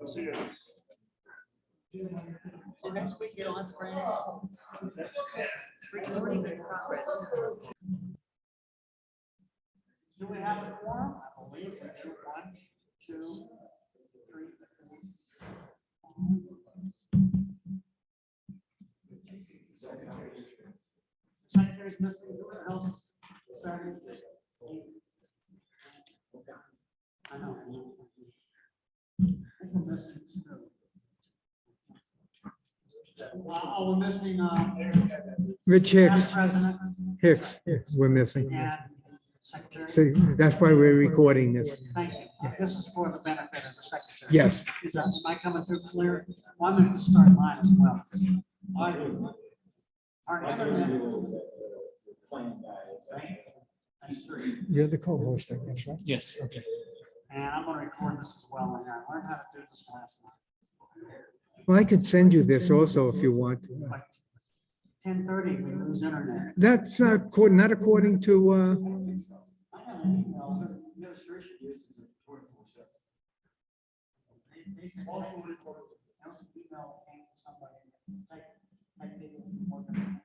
See you. So next week you don't have to bring it. Recording in progress. Do we have a quorum? I believe we do. 1, 2, 3, 4. Secretary's missing. Who else? Sorry. I know. I'm missing too. We're missing, Rich past Hicks, president Hicks, we're missing. and secretary. So that's why we're recording this. Thank you. This is for the benefit of the secretary. Yes. Is that, am I coming through clear? Well, I'm going to start mine as well. Our internet. That's 3. You're the co-host, I guess, right? Yes, okay. And I'm going to record this as well. And I learned how to do this last night. Well, I could send you this also if you want. But 10:30, we lose internet. That's not according to, I have an email. Administration uses it 24/7. They said, that was an email came from somebody. Like they were working.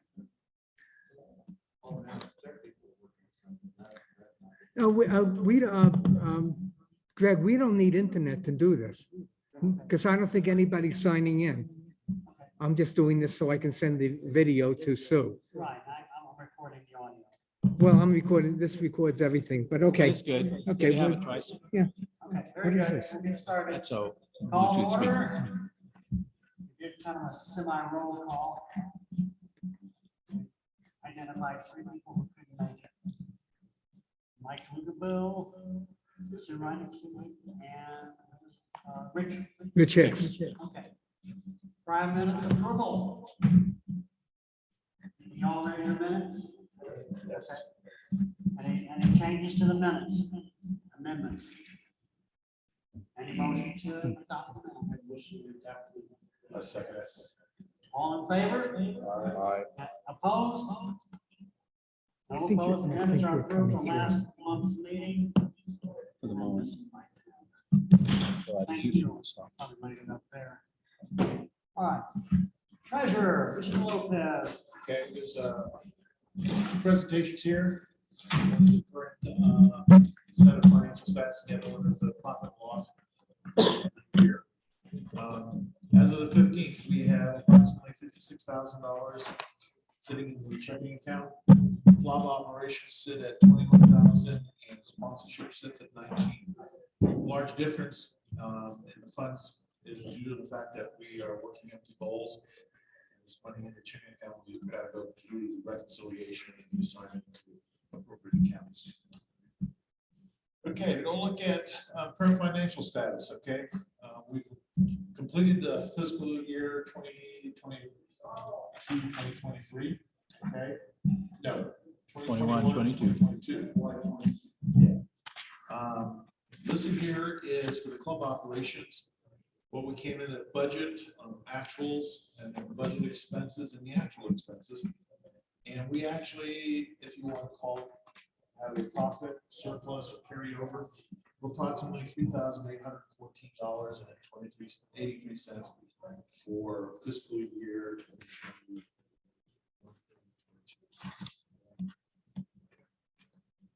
Greg, we don't need internet to do this. Because I don't think anybody's signing in. I'm just doing this so I can send the video to Sue. Right, I'm recording the audio. Well, I'm recording, this records everything, but okay. That's good. Okay, We have well- it twice. Okay, What very is good. this? We'll get started. That's so. Call Bluetooth speaker. order. Did kind of a semi-roll call. Identified 3 people who couldn't make it. Mike Lugabill, Sue Reineke, and Richard. Rich Hicks. Okay. 5 minutes approval. Y'all ready your minutes? Yes. Okay. Any changes to the minutes? Amendments? Any motion to adopt? A second. All in favor? Aye. Opposed? I No think opposed, you're- I minutes think are you're approved from coming through. last month's meeting. For the moment. Thank you. Probably made it up there. All right. Treasurer, Mr. Lopez. Okay, there's two presentations here. One is the current set of financial stats, and the other one is the profit and loss here. As of the 15th, we have approximately $56,000 sitting in the checking account. Club operations sit at 21,000 and sponsorship sits at 19. Large difference in the funds is due to the fact that we are working empty bowls. There's money in the checking account. We've got to go through the reconciliation and the assignment to appropriate accounts. Okay, we're going to look at current financial status. Okay, we've completed the fiscal year 2022, 2023. Okay, no, 21, 22. 22. Yeah. Listed here is for the club operations, what we came in at budget, actuals, and then budget expenses and the actual expenses. And we actually, if you want to call it, have a profit surplus or carryover of approximately $3,814.83 for fiscal year 2020.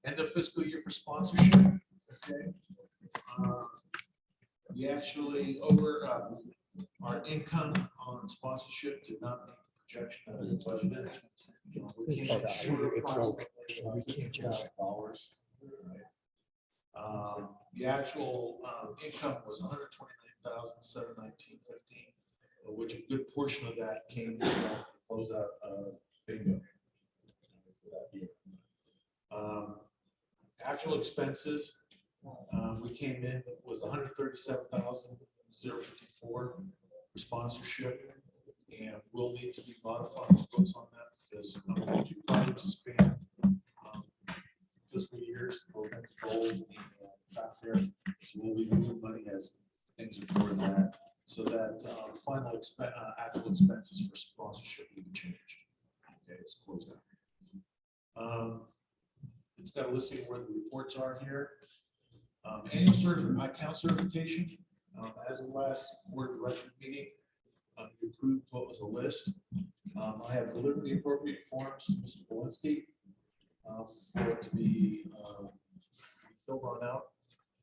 End of fiscal year for sponsorship. Okay. We actually our income on sponsorship did not meet the projection of the budget. We came in short approximately $50,000. The actual income was $129,719.15, which a good portion of that came from the closeout of bingo for that year. Actual expenses, we came in was $137,054 for sponsorship, and will need to be modified books on that because two projects span fiscal years, both goals and craft fair. So we'll be moving money as things are toward that, so that final actual expenses for sponsorship will be changed. Okay, it's closed out. It's got a listing where the reports are here. Annual account certification. As of last board director meeting, you approved what was a list. I have delivered the appropriate forms to Mr. Walensky for it to be filled on out.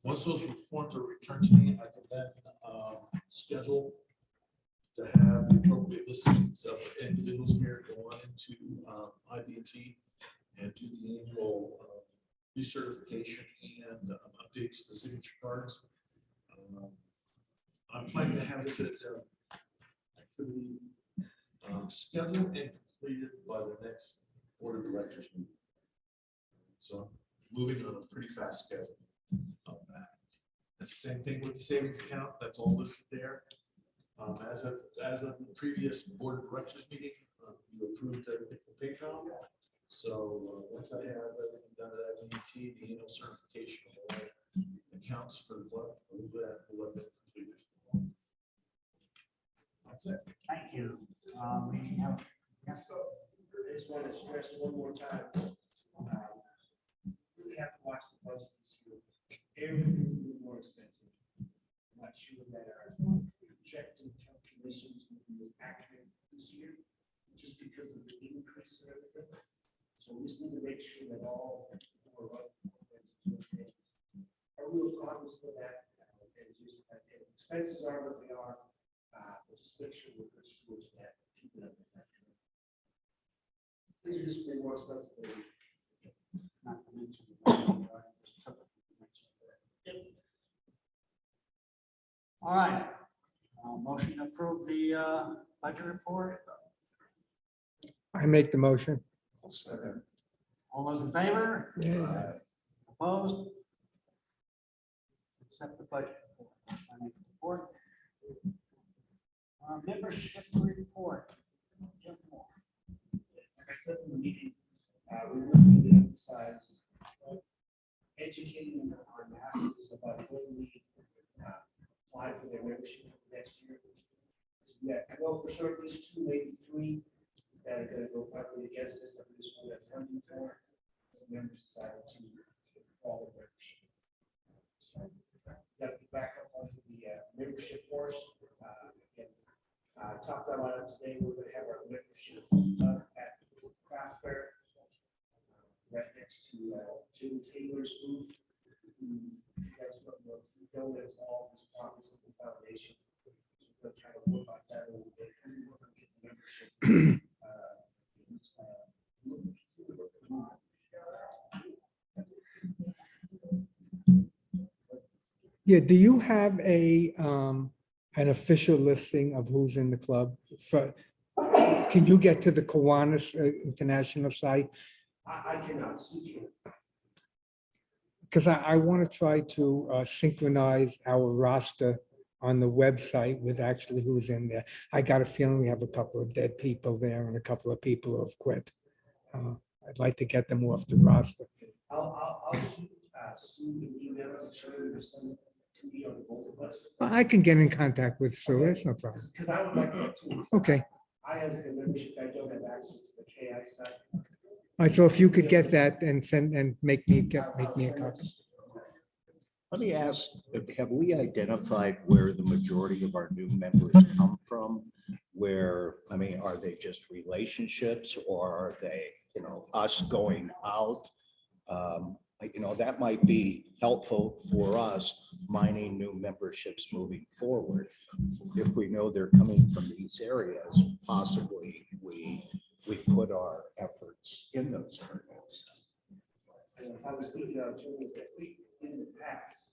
Once those forms are returned to me, I can then schedule to have the appropriate listings of individuals here go on into IB&T and do the annual recertification and updates to the signature cards. I'm planning to have this activity scheduled and completed by the next board of directors meeting. So I'm moving on a pretty fast schedule of that. That's the same thing with the savings account. That's all listed there. As of the previous board of directors meeting, you approved everything for PayPal. So once I have everything done at IB&T, the annual certification of all accounts for the club, we'll have it completed. That's it. Thank you. We have, yes, I just want to stress one more time. Really have to watch the budget this year. Everything's a little more expensive. I'm not sure that our projected calculations will be as accurate this year, just because of the increase in everything. So we just need to make sure that all people are right. Are real cognizant of that, and just, expenses are what they are. But just make sure we're good stewards of that, keep it up with that. These are just way more expensive than not to mention. All right. Motion to approve the budget report. I make the motion. All those in favor? Yeah. Opposed? Accept the budget report. Membership report. Jim Moore. like I said in the meeting, we really need to emphasize educating our masses about when we apply for their membership for next year. So, yeah, I know for sure at least 2, maybe 3 that are going to go publicly against us that we just want that funding for as a member society to all the membership. So got to back up onto the membership course. Again, talked about it today. We're going to have our membership at the craft fair right next to Jim Taylor's booth. That's what we're donating all this promise to the foundation. So we're going to try to work on that a little bit. We're going to get the membership. Yeah, do you have an official listing of who's in the club? Can you get to the Kiwanis International site? I cannot see you. Because I want to try to synchronize our roster on the website with actually who's in there. I got a feeling we have a couple of dead people there and a couple of people who have quit. I'd like to get them off the roster. I'll shoot Sue an email to show you or send it to me on both of us. I can get in contact with Sue, that's no problem. Because I would like that too. Okay, I, as the membership, I don't have access to the KI site. all right, so if you could get that and send and make me a I'll copy. Let me ask, have we identified where the majority of our new members come from? Where, I mean, are they just relationships or are they, us going out? That might be helpful for us mining new memberships moving forward. If we know they're coming from these areas, possibly we put our efforts in those areas. And I was thinking of doing that in the past.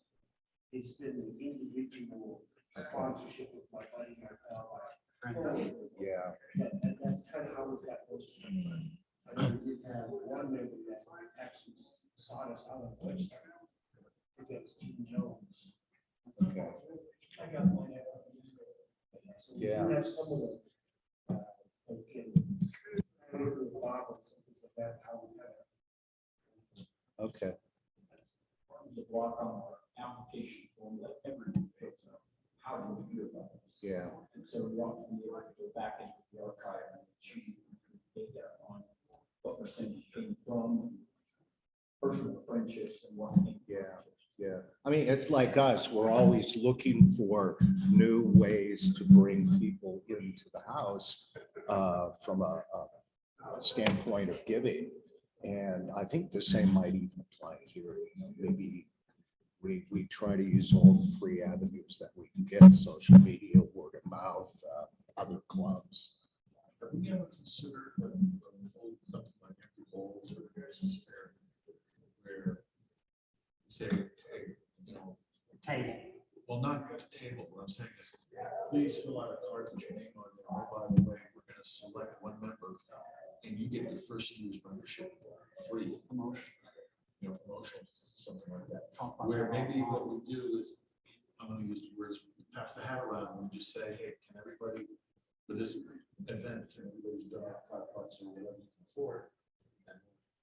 It's been an individual sponsorship with my buddy, my pal. Yeah. And that's kind of how we got those. I know we did have one member that actually sought us out on the website. I think that was Gene Jones. Okay. I got one. So we Yeah. do have some of those. Again, I work with Bob and some things like that, how we kind of. Okay. The block on our application form that everyone fits up. How do we feel about this? Yeah. And so we want to be able to go back into the archive and choose data on what percentage came from personal friendships and what came from Yeah. friendships. Yeah. I mean, it's like us, we're always looking for new ways to bring people into the house from a standpoint of giving. And I think the same might even apply here. Maybe we try to use all the free avenues that we can get, social media, word of mouth, other clubs. Have we ever considered something like empty bowls or Christmas fair? Where you say, hey, you know, Table. well, not the table, what I'm saying is, please fill out a card with your name on it. Oh, by the way, we're gonna select one member and you get your first year's membership free. Promotion. You know, promotion, something like that. Talk about Where that maybe online. what we do is, I'm gonna use the words, we pass the hat around and just say, hey, can everybody, for this event, can everybody who's done that $5 or whatever you can afford? And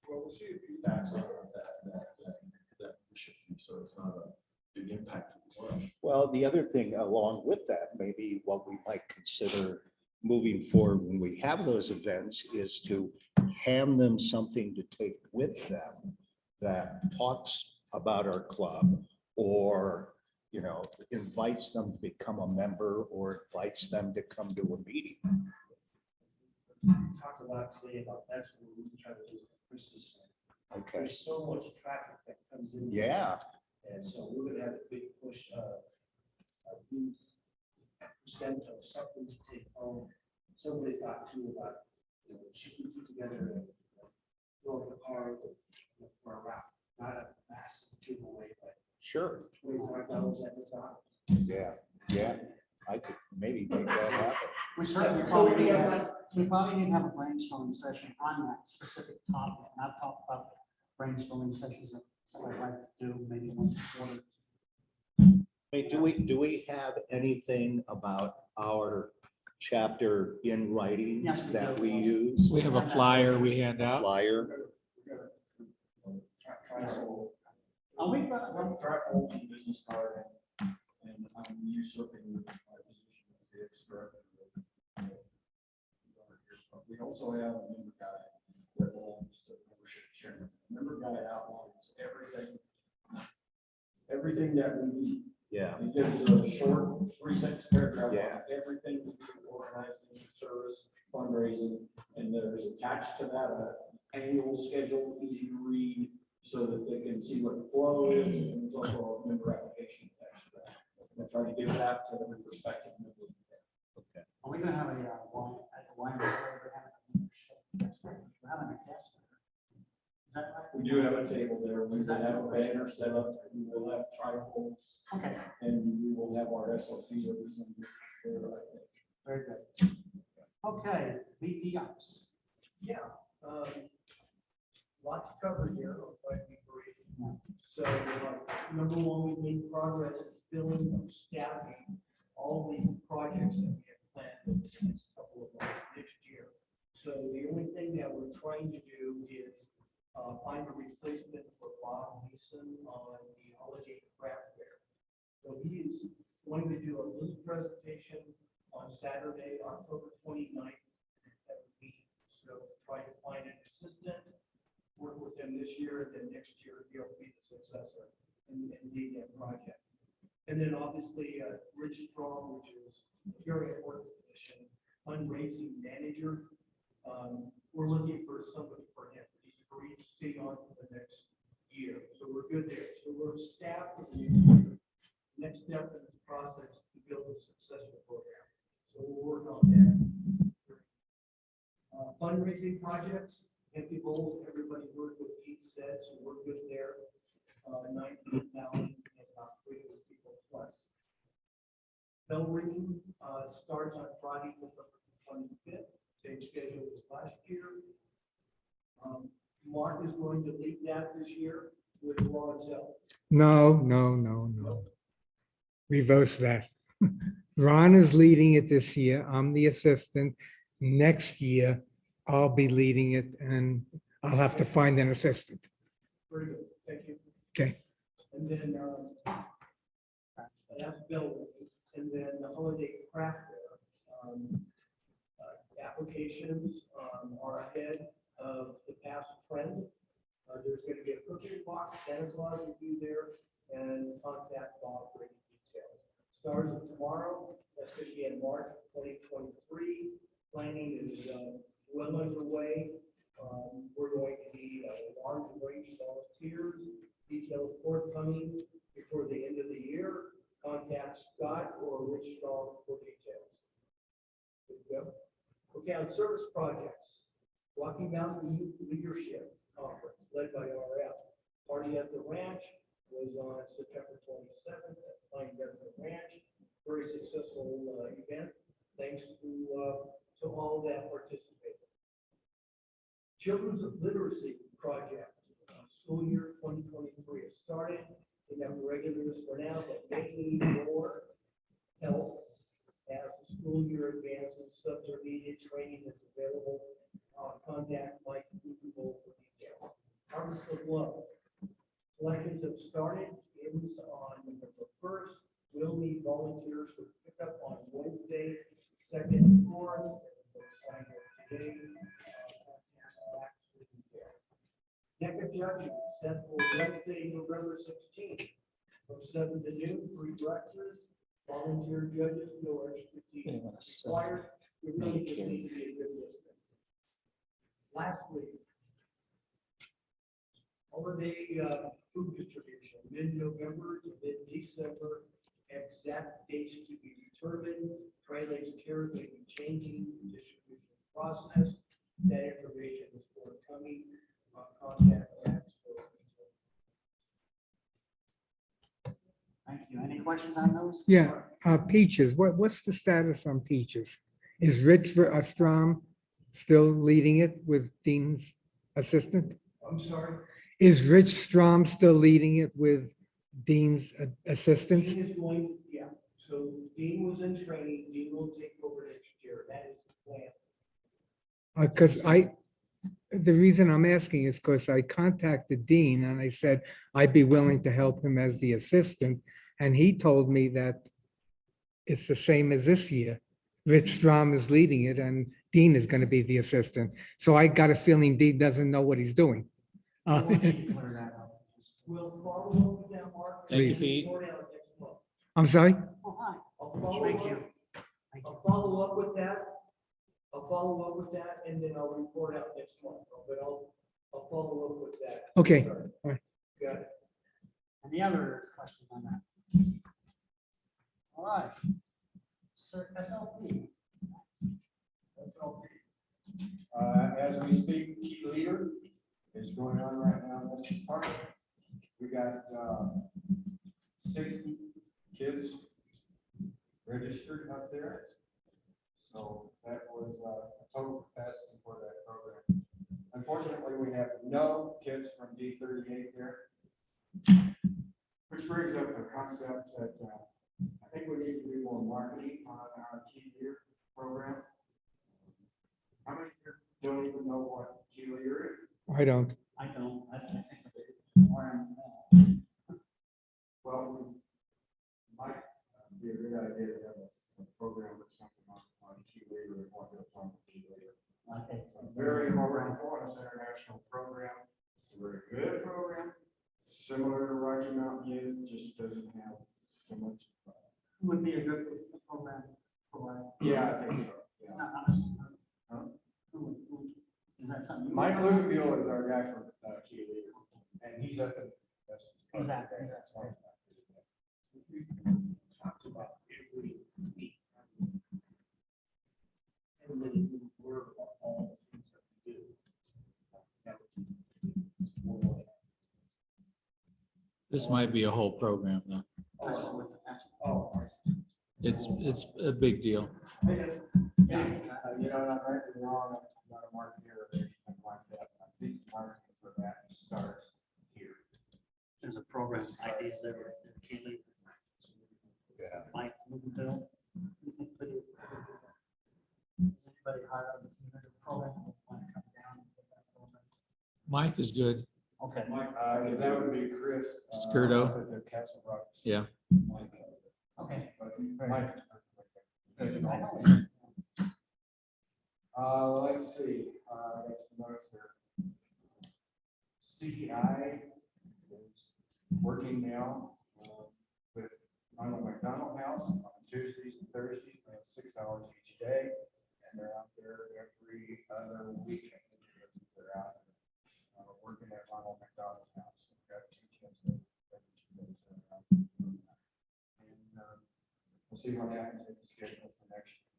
well, we'll see if you tax on that membership fee, so it's not a big impact to the club. Well, the other thing along with that, maybe what we might consider moving forward when we have those events is to hand them something to take with them that talks about our club, or, you know, invites them to become a member or invites them to come to a meeting. We talked a lot today about that's what we try to do for Christmas. Okay, There's so much traffic that comes in. yeah, And so we're gonna have a big push of booth percent of something to take home. Somebody thought too about, you know, should we put together a fill up the car for a raffle, not a massive giveaway, but sure, $25 at McDonald's. yeah, I could maybe make that happen. We certainly So probably we need, have we probably need to have a brainstorming session on that specific topic. And I've talked about brainstorming sessions that I'd like to do maybe once a quarter. I mean, do we have anything about our chapter in writing Yes, we that do. we use? We have a flyer we hand out. Flyer, Oh, we've got, I'm trifold and business card, and I'm usurping my position as the ex-director. We also have a member guide that belongs to the membership chairman. Member guide outlines everything that we need. yeah, It gives a short 3-sentence paragraph Yeah. on everything we do, organizing, service, fundraising, and there's attached to that an annual schedule, easy to read, so that they can see what the flow is, and there's also a member application attached to that. I try to give that to every prospective member. are we gonna have a, wine, at the wine, we're having a guest. Is that right? We do have a table there, we will have a banner set up, we will have trifolds, Okay, and we will have our SOP represented there, I think. very good. Okay, VPIs. Yeah, lot to cover here, I'll try to be brief. So, number one, we made progress in filling and staffing all the projects that we have planned in the next couple of months, next year. So the only thing that we're trying to do is find a replacement for Bob Mason on the holiday craft fair. So he is going to do a little presentation on Saturday, October 29th. At the meeting. So try to find an assistant, work with him this year, and then next year he'll be the successor and lead that project. And then obviously, Rich Strong, which is a very important position, fundraising manager. We're looking for somebody for him. He's agreed to stay on for the next year. So we're good there. So we're staffed for the next step in the process to build a successful program. So we'll work on that. Fundraising projects, empty bowls, everybody heard what Keith said, so we're good there. 19,000, about 300 people plus. Bell ringing starts on Friday, November 25th, same schedule as last year. Mark is going to lead that this year with Ron's help. No. Reverse that. Ron is leading it this year. I'm the assistant. Next year, I'll be leading it and I'll have to find an assistant. Very good, thank you. Okay. And then, that's Bell ringing, and then the holiday craft fair. Applications are ahead of the past trend. There's going to be a cooking box, Santa Claus will be there, and on tomorrow. That's going to be in March 2023. Planning is well underway. We're going to need a large range of volunteers. Details forthcoming before the end of the year. Contact Scott or Rich Strong for details. There we go. Okay, on service projects. Rocky Mountain Youth Leadership Conference led by RF. Party at the Ranch was on September 27th at Pine Desert Ranch. Very successful event. Thanks to all that participated. Children's Literacy Project, school year 2023 has started. We have regulars for now, but they need more help as the school year advances. Stuff they're needed, training is available. Contact Mike Google for details. Harvest of Love. Collections have started. Ends on November 1st. We'll need volunteers for pickup on Wednesday, 2nd and 4th. Sign up today. NECA judging set for Wednesday, November 16th, from 7 to noon, free breakfast. Volunteer judges, no expertise required. We really just need to be a good listener. Lastly, holiday food distribution, mid-November to mid-December, exact dates to be determined. Trailers care may be changing the distribution process. That information is forthcoming. Contact Max for details. Thank you. Any questions on those? Yeah, Peaches, what's the status on Peaches? Is Rich Strom still leading it with Dean's assistant? I'm sorry. Is Rich Strom still leading it with Dean's assistant? Dean is going, yeah. So Dean was in training. Dean will take over next year. That is the plan. Because the reason I'm asking is because I contacted Dean and I said I'd be willing to help him as the assistant. And he told me that it's the same as this year. Rich Strom is leading it and Dean is going to be the assistant. So I got a feeling Dean doesn't know what he's doing. We'll need to clear that up. We'll follow up with that, Mark. Thank you, and Pete. report out next month. I'm sorry? Oh, hi. I'll follow Thank up- you. Thank you. I'll follow up with that. I'll follow up with that and then I'll report out next month. But I'll follow up with that. Okay. Sorry. All right. Got it. Any other questions on that? All right. Sir, SLP. SLP. As we speak, Key Leader is going on right now in this park. We got 60 kids registered up there. So that was a total capacity for that program. Unfortunately, we have no kids from D38 there. Which brings up a concept that I think we need to do more marketing on our Key Leader program. How many here don't even know what Key Leader is? I don't. I don't, I think it's Well, might be a good idea to have a program or something on Key Leader and what goes on with Key Leader. I think It's a very important, it's an international program. It's a very good program, similar to Rocky Mountain Youth, just doesn't have so much. would be a good program. Yeah, I think so. Yeah. Huh? Is that something? you- Mike Luganville is our guy from Key Leader, and he's at the. Exactly. We talked about every week. And really word about all the things that we do. That would be- This might be a whole program though. That's what we're- that's what- Oh, I see. It's a big deal. Yeah. You know, not right or wrong, I'm not a marketer or anything like that. I think marketing for that starts here. There's a program ideas there in Keeley. Yeah. Mike, Bill. Anybody higher on the community program? Want to come down and get that program? Mike is good. Okay. Mike, that would be Chris. Skirto. up at the Castle Rocks. Yeah. Mike. Okay. But Mike. Let's see, I got some notes here. CPI is working now with Ronald McDonald House on Tuesdays and Thursdays, 6 hours each day, and they're out there every other week. I think it is. They're out working at Ronald McDonald's house. We've got 2 kids that every 2 days that are out there doing that. And we'll see what happens with the schedule for next year.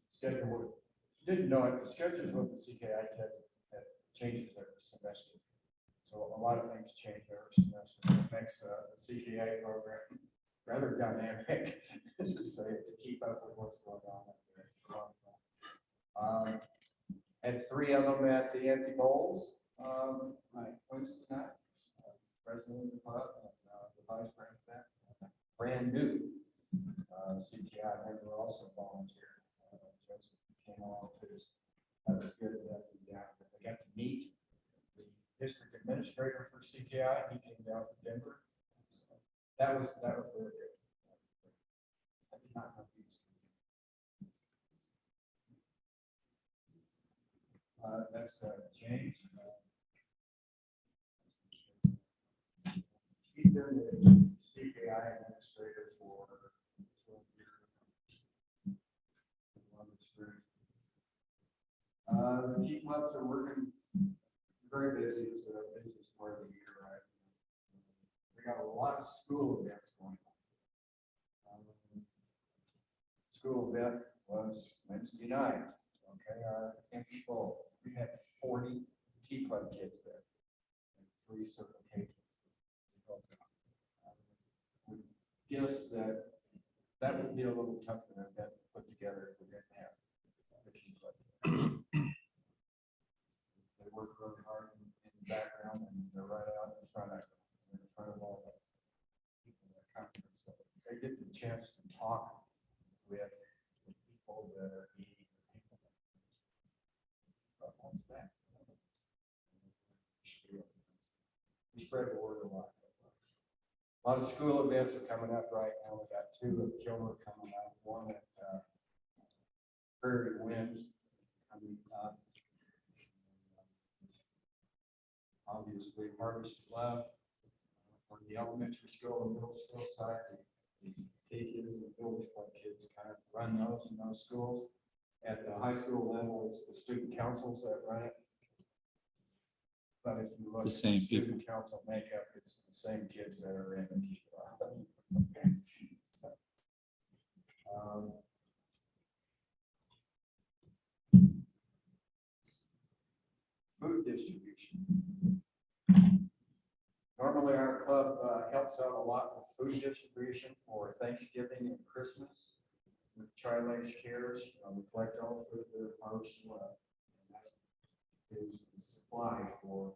Schedule, if you didn't know it, the schedules with the CKI that changes every semester. So a lot of things change every semester. It makes the CKI program rather dynamic, to say, to keep up with what's going on up there. Had 3 of them at the Empty Bowls, Wednesday night. President of the club and the vice president, brand new CKI member also volunteered. Joseph came along to us. That was good. They got to meet the district administrator for CKI. He came down from Denver. So that was really good. I did not know these. That's James. He's been the CKI administrator for 12 years. The key clubs are working very busy. It's the busiest part of the year, right? We got a lot of school events going on. School event was Wednesday night. Okay, our Empty Bowl. We had 40 key club kids there, and 3 circle cages. We guess that would be a little tough for them to put together if we didn't have the key club. They work really hard in the background, and they're right out in front of all the people that come here. So they get the chance to talk with the people that are eating. What's that? We spread the word a lot. A lot of school events are coming up right now. We got 2 at Kilmer coming up, 1 at Prairie Winds coming up. Obviously, Harvest Love on the elementary school and middle school side. The kids and village club kids kind of run those in those schools. At the high school level, it's the student councils that run it. But if you look The at same the student council makeup, it's the same kids that are in the food distribution. Normally, our club helps out a lot with food distribution for Thanksgiving and Christmas. With Tri-Lakes Cares, we collect all food that are harvested. That is the supply for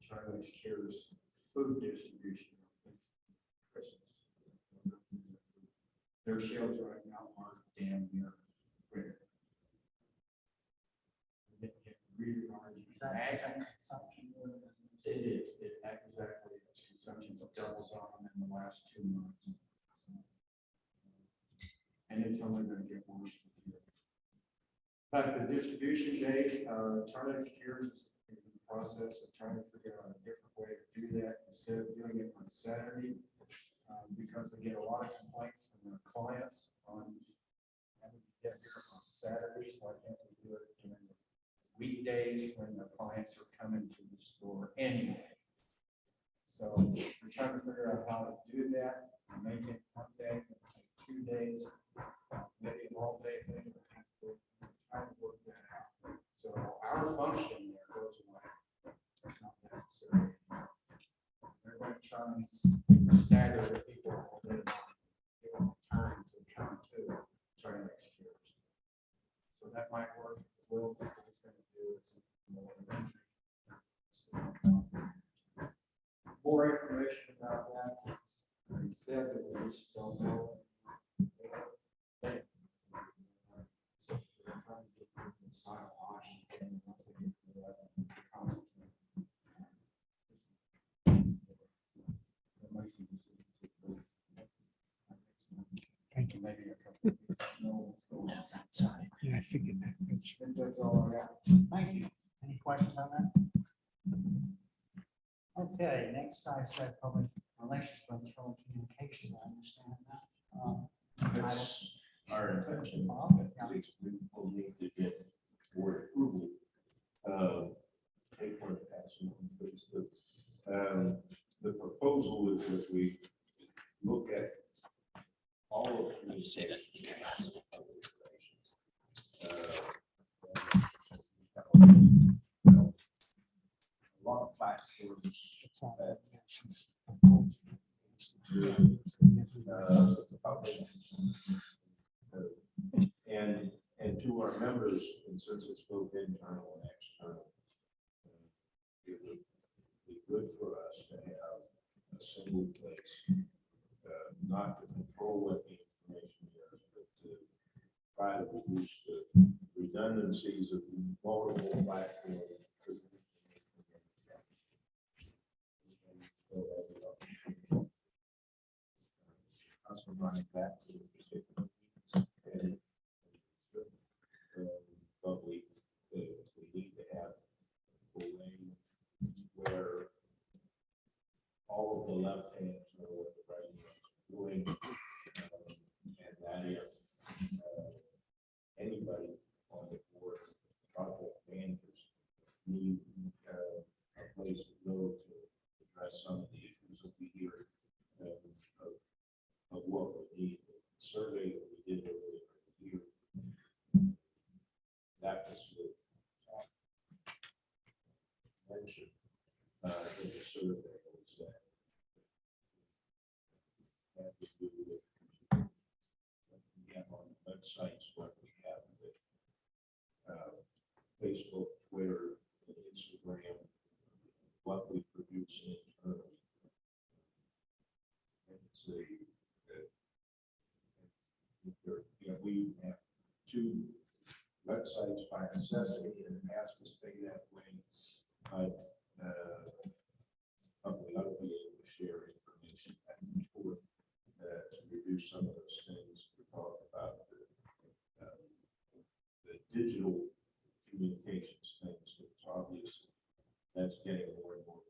Tri-Lakes Cares food distribution for Christmas. Their shelves right now are damn near clear. Really hard to Is that consumption? It is. Exactly. Its consumption's doubled on in the last 2 months. And it's only going to get worse from here. But the distribution days, Tri-Lakes Cares is in the process of trying to figure out a different way to do that instead of doing it on Saturday, because they get a lot of complaints from their clients on having to get here on Saturdays. Why can't we do it during the weekdays when the clients are coming to the store anyway? So we're trying to figure out how to do that. It may take 1 day, it may take 2 days, maybe an all-day thing. We're trying to work that out. So our function there goes away. It's not necessary. They're going to try and stagger the people that give them time to come to Tri-Lakes Cares. So that might work. If it will, what it's going to do is more information about that. He said that we just don't know. So we're trying to get people to sign off and once they get to that, concentrate. Thank you. Maybe a couple of weeks. Know what's going on outside. Yeah, I figured that. That's- I think that's all I got. Thank you. Any questions on that? Okay, next I said public relations, but telecommunications, I understand that. That's our intention. Well, At least we will need to get board approval. Take one to pass them on, please. The proposal is that we look at all of these. A lot of platforms that and to our members, and since it's both internal and external, it would be good for us to have a single place, not to control what the information is, but to try to reduce the redundancies of multiple platforms. Also running back to the particular and but we need to have a way where all of the left hands know what the right hands are doing, and that if anybody on the board, project managers, need a place to go to address some of the issues that we hear of what we need. The survey that we did earlier here, that was the mention in the survey was that had to do with what we have on the websites, what we have with Facebook, Twitter, and Instagram, what we produce internally. And it's we have two websites by necessity, and it has to stay that way. But we ought to be able to share information back and forth to reduce some of those things. We talked about the digital communications things. It's obvious that's getting more and more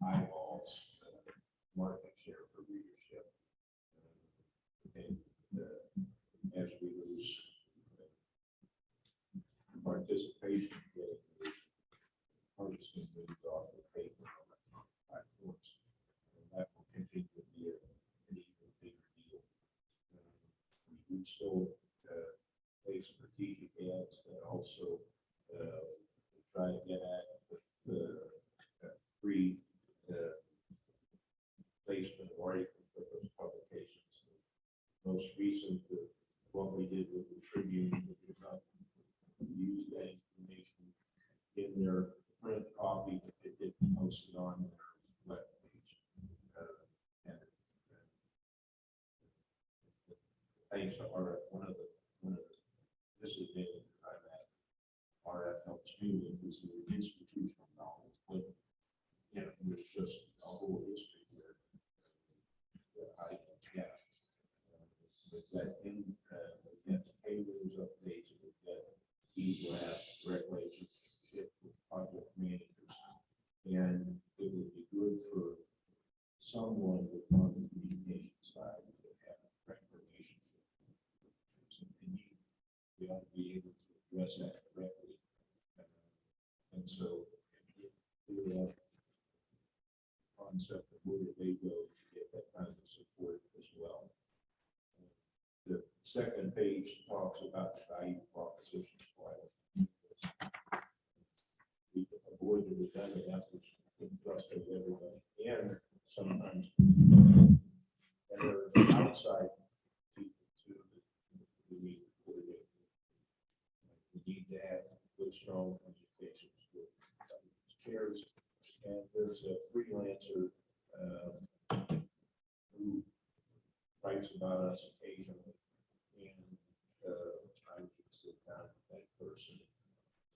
eyeballs, market share for readership. And as we lose participation, harvesting moved off the paper on platforms, and that will continue to be an even bigger deal. We still pay strategic ads and also try to get at the free placement of articles for those publications. Most recent, what we did with the Tribune, we did not use that information in their print copy, but they did post it on their web page. Thanks to RF, one of the disadvantages I've had, RF helps me with is the institutional knowledge, but there's just a whole history here that I can get. With that in, we get tables updates, we get e-blast, direct relationship with project managers, and it would be good for someone with on the communication side to have a direct relationship. We ought to be able to address that correctly, and so we have concept of where they go to get that kind of support as well. The second page talks about the value propositions. We avoid the redundant efforts to frustrate everybody, and sometimes and there are outside people too that we need to coordinate. We need to have good, strong communications with chairs, and there's a freelancer who writes about us occasionally, and I would sit down with that person,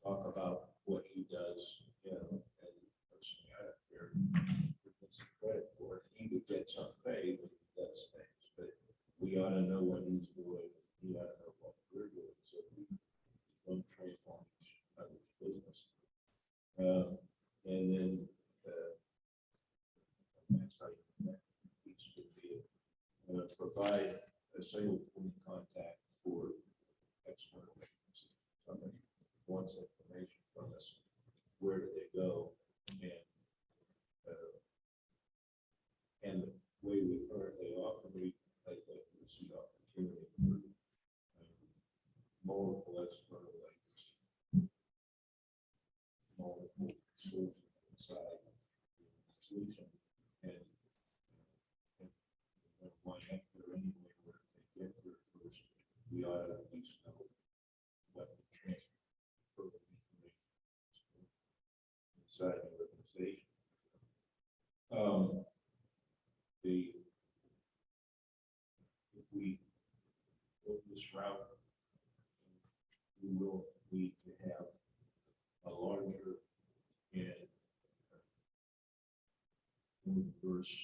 talk about what he does, and personally, I don't care to get some credit for it. He would get some pay when he does things, but we ought to know what he's doing. We ought to know what we're doing, so we don't trade on each other's business. And then that's how that needs to be provide single point of contact for external agencies. Somebody wants information from us, where do they go? And the way we currently operate, I think we see opportunity for multiple external agencies, multiple sources inside the solution, and why not there anyway, where if they get there first, we ought to at least know what the transfer of information inside the organization. If we go this route, we will need to have a larger and more diverse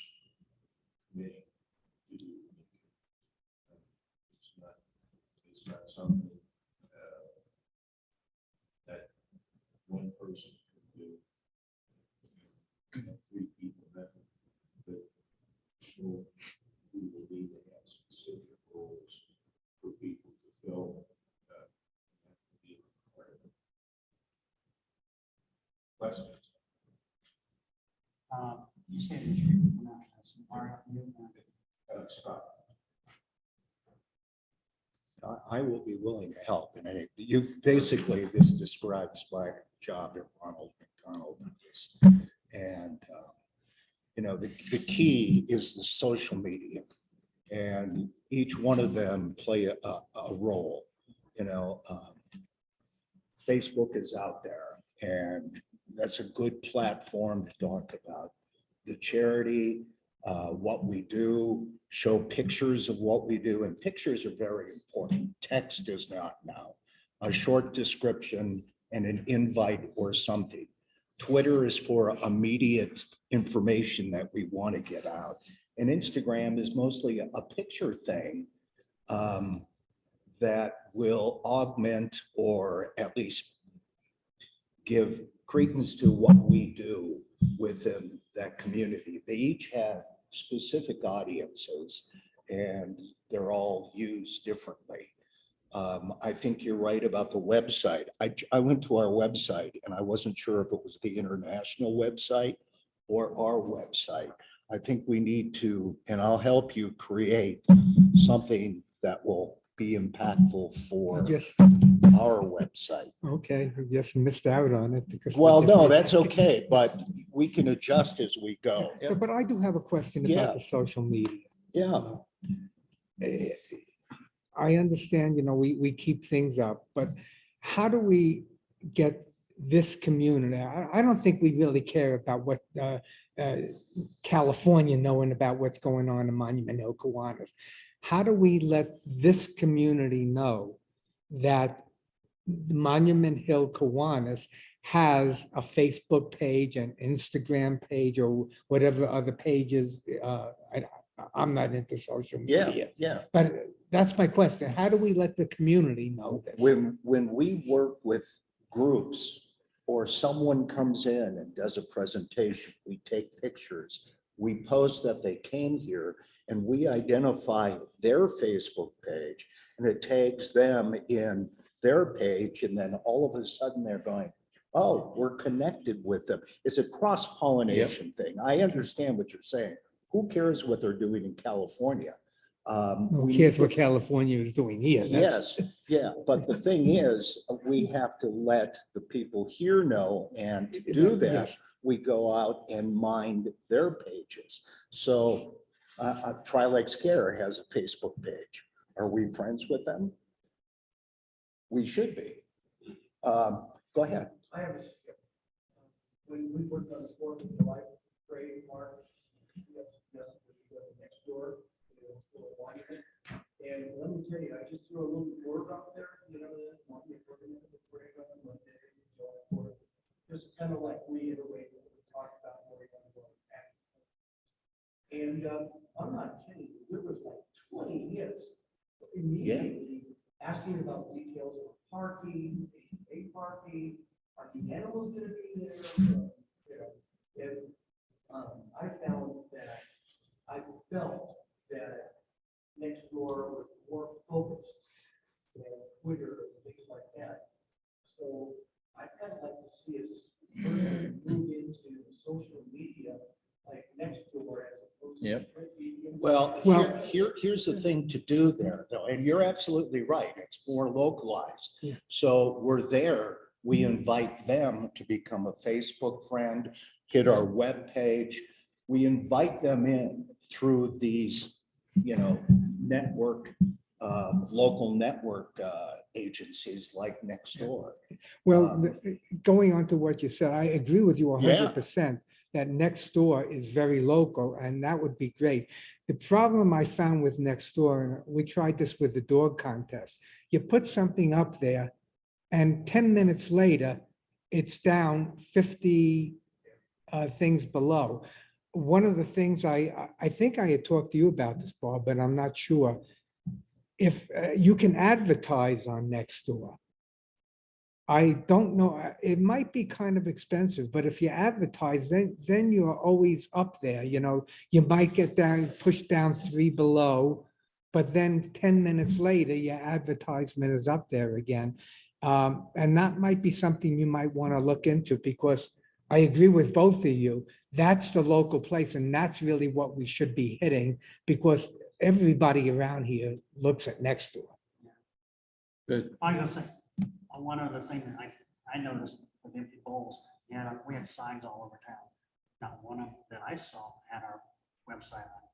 committee to do. It's not something that one person can do. 3 people that, but we will need to have specific roles for people to fill. Questions? You say the street pronouncement, Scott. I will be willing to help in any, this describes my job at Ronald McDonald. And, the key is the social media, and each one of them play a role. Facebook is out there, and that's a good platform to talk about the charity, what we do, show pictures of what we do, and pictures are very important. Text is not now. A short description and an invite or something. Twitter is for immediate information that we want to get out. And Instagram is mostly a picture thing that will augment or at least give credence to what we do within that community. They each have specific audiences and they're all used differently. I think you're right about the website. I went to our website and I wasn't sure if it was the international website or our website. I think we need to, and I'll help you create something that will be impactful for Just, our website. okay, I just missed out on it because. Well, no, that's okay, but we can adjust as we go. But I do have a question Yeah. about the social media. Yeah, I understand, we keep things up, but how do we get this community? I don't think we really care about what California knowing about what's going on in Monument Hill, Kiwanis. How do we let this community know that the Monument Hill, Kiwanis has a Facebook page, an Instagram page, or whatever other pages? I'm not into social media. yeah. But that's my question. How do we let the community know this? When we work with groups or someone comes in and does a presentation, we take pictures, we post that they came here, and we identify their Facebook page, and it tags them in their page, and then all of a sudden they're going, oh, we're connected with them. It's a cross-pollination thing. I understand what you're saying. Who cares what they're doing in California? Who We cares need what to- California is doing here? That's- Yes, yeah, but the thing is, we have to let the people here know, and to do that, Yes. we go out and mind their pages. So Tri-Lakes Care has a Facebook page. Are we friends with them? We should be. Go ahead. I have a suggestion. When we worked on the 4th of July parade in March, we have suggested that we go next door, and let me tell you, I just threw a little word out there, just kind of like reiterate what we talked about. Where we're gonna go next. And I'm not kidding, you, there was like 20 hits immediately asking about details of parking, ADA parking, are the animals gonna be there? And I found that I felt that next door was Well, Well- here's the thing to do there, though, and you're absolutely right. It's more localized. Yeah. So we're there, we invite them to become a Facebook friend, hit our webpage. We invite them in through these, network, local network agencies like Nextdoor. Well, going on to what you said, I agree with you Yeah. 100% that Nextdoor is very local and that would be great. The problem I found with Nextdoor, and we tried this with the dog contest, you put something up there and 10 minutes later, it's down 50 things below. One of the things I think I had talked to you about this, Bob, but I'm not sure. If you can advertise on Nextdoor. I don't know, it might be kind of expensive, but if you advertise, then you're always up there, you might get pushed down 3 below, but then 10 minutes later, your advertisement is up there again. And that might be something you might want to look into, because I agree with both of you. That's the local place, and that's really what we should be hitting, because everybody around here looks at Nextdoor. Good. I'm gonna say, one other thing that I noticed with empty bowls, we had signs all over town. Now, one of them that I saw had our website on it.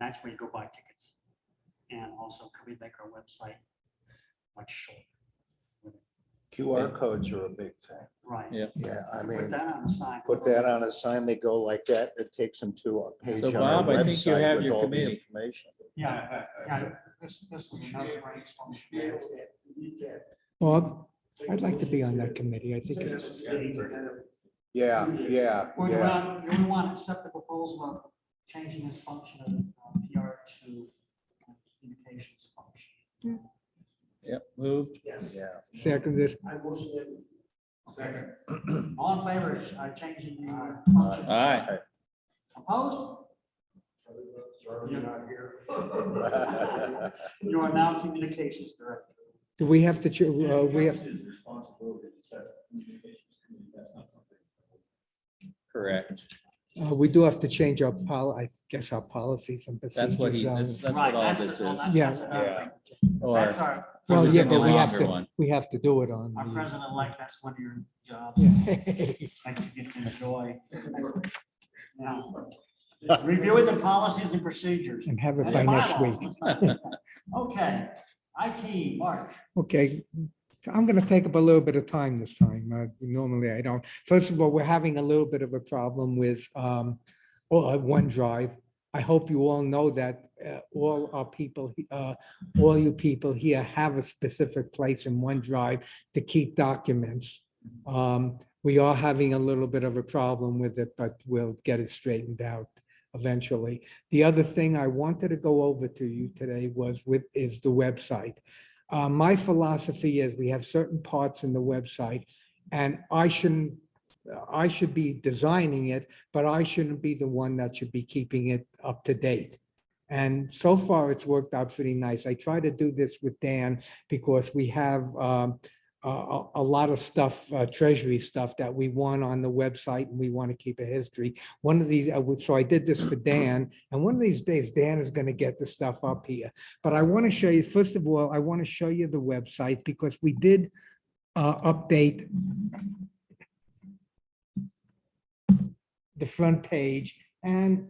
That's where you go buy tickets. And also, can we make our website much shorter? QR codes are a big thing. Right. Yeah. Yeah, I Put mean, that on the sign. put that on a sign, they go like that, it takes them to a page So on our Bob, I think you website have with your all the committee. information. Yeah, this was another brainstorm. Bob, I'd like to be on that committee. I think it's, Yeah, yeah, Or yeah. do we want to accept the proposal of changing this function of PR to communications function? Yep, moved. Yeah. seconded. I motion that. Second. All in favor of changing the function? Aye. Opposed? Charlie's not here. You are now communications director. Do we have to, we have, His responsibility to set communications committee, that's not something. Correct. we do have to change our I guess our policies and That's what he, procedures. that's Right, what all that's this the- is. Yeah. that's another Yeah. thing. Or That's our Well, This yeah, is but the longer one. we have to do it on. Our the- president-elect, that's one of your jobs, Yeah. that you get to enjoy. Now, reviewing the policies and procedures. And have it And by next bylaws. week. Okay, IT, Mark. Okay, I'm gonna take up a little bit of time this time. Normally I don't. First of all, we're having a little bit of a problem with OneDrive. I hope you all know that all our people, all you people here have a specific place in OneDrive to keep documents. We are having a little bit of a problem with it, but we'll get it straightened out eventually. The other thing I wanted to go over to you today is the website. My philosophy is we have certain parts in the website, and I should be designing it, but I shouldn't be the one that should be keeping it up to date. And so far, it's worked out pretty nice. I try to do this with Dan because we have a lot of stuff, treasury stuff that we want on the website, and we want to keep a history. One of these, so I did this for Dan, and one of these days, Dan is going to get the stuff up here. But I want to show you, first of all, I want to show you the website because we did update the front page and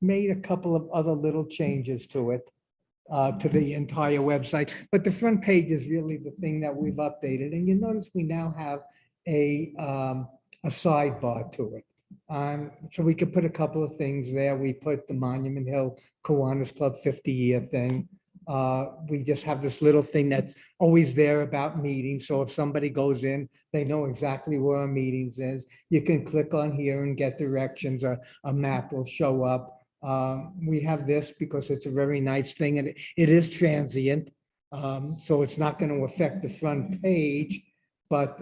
made a couple of other little changes to it, to the entire website. But the front page is really the thing that we've updated. And you notice we now have a sidebar to it. So we could put a couple of things there. We put the Monument Hill Kiwanis Club 50-year thing. We just have this little thing that's always there about meetings. So if somebody goes in, they know exactly where our meetings is. You can click on here and get directions. A map will show up. We have this because it's a very nice thing, and it is transient. So it's not going to affect the front page, but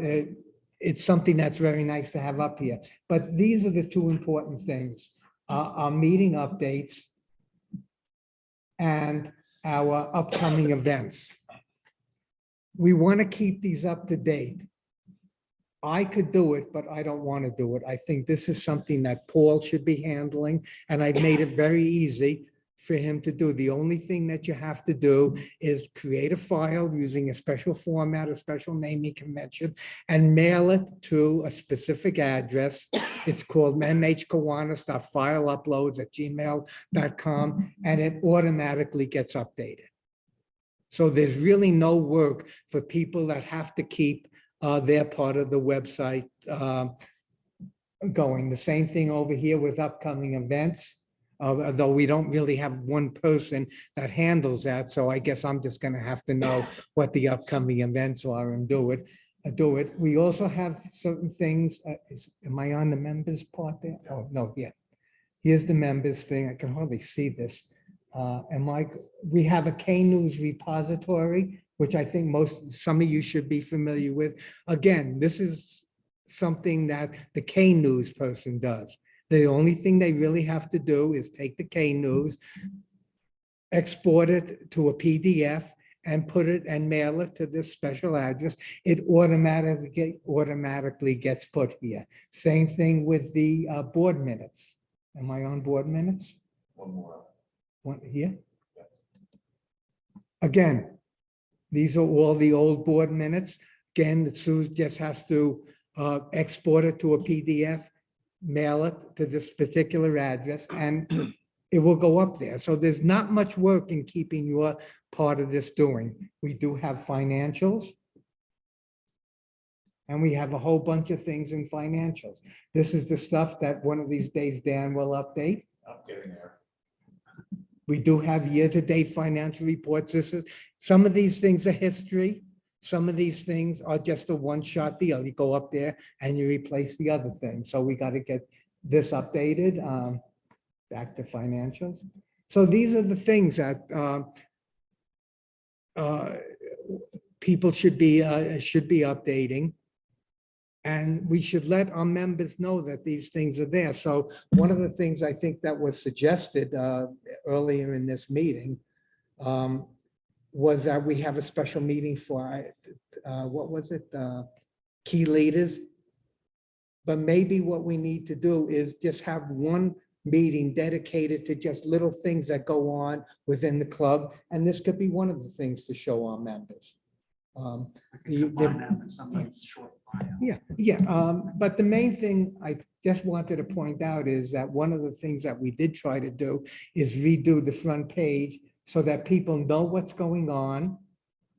it's something that's very nice to have up here. But these are the two important things, our meeting updates and our upcoming events. We want to keep these up to date. I could do it, but I don't want to do it. I think this is something that Paul should be handling, and I've made it very easy. for him to do. The only thing that you have to do is create a file using a special format, a special naming convention, and mail it to a specific address. It's called mhkiwanis.fileuploads@gmail.com, and it automatically gets updated. So there's really no work for people that have to keep their part of the website going. The same thing over here with upcoming events. Although we don't really have one person that handles that, so I guess I'm just gonna have to know what the upcoming events are and do it. We also have certain things, am I on the members part there? Oh, no, yeah. Here's the members thing, I can hardly see this. We have a K-News repository, which I think some of you should be familiar with. Again, this is something that the K-News person does. The only thing they really have to do is take the K-News, export it to a PDF, and put it and mail it to this special address. It automatically gets put here. Same thing with the board minutes. Am I on board minutes? One more. One here? Again, these are all the old board minutes. Again, Sue just has to export it to a PDF, mail it to this particular address, and it will go up there. So there's not much work in keeping your part of this doing. We do have financials. And we have a whole bunch of things in financials. This is the stuff that one of these days Dan will update. I'm getting there. We do have year-to-date financial reports. Some of these things are history. Some of these things are just a one-shot deal. You go up there and you replace the other thing. So we got to get this updated. Back to financials. So these are the things that people should be updating. And we should let our members know that these things are there. So one of the things I think that was suggested earlier in this meeting was that we have a special meeting for, what was it? Key leaders. But maybe what we need to do is just have one meeting dedicated to just little things that go on within the club. And this could be one of the things to show our members. Combine that with somebody's short bio. But the main thing I just wanted to point out is that one of the things that we did try to do is redo the front page so that people know what's going on,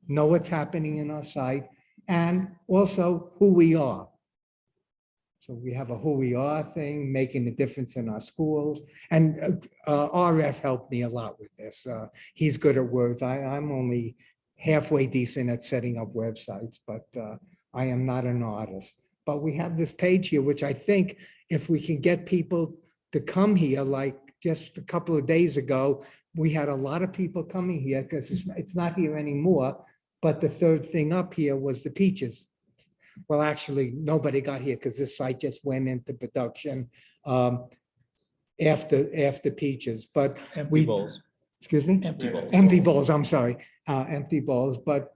know what's happening in our site, and also who we are. So we have a who we are thing, making a difference in our schools. And RF helped me a lot with this. He's good at words. I'm only halfway decent at setting up websites, but I am not an artist. But we have this page here, which I think if we can get people to come here, like just a couple of days ago, we had a lot of people coming here because it's not here anymore. But the third thing up here was the Peaches. Well, actually, nobody got here because this site just went into production after Peaches. But Empty bowls. Excuse me? Empty bowls. Empty bowls, I'm sorry, empty bowls, but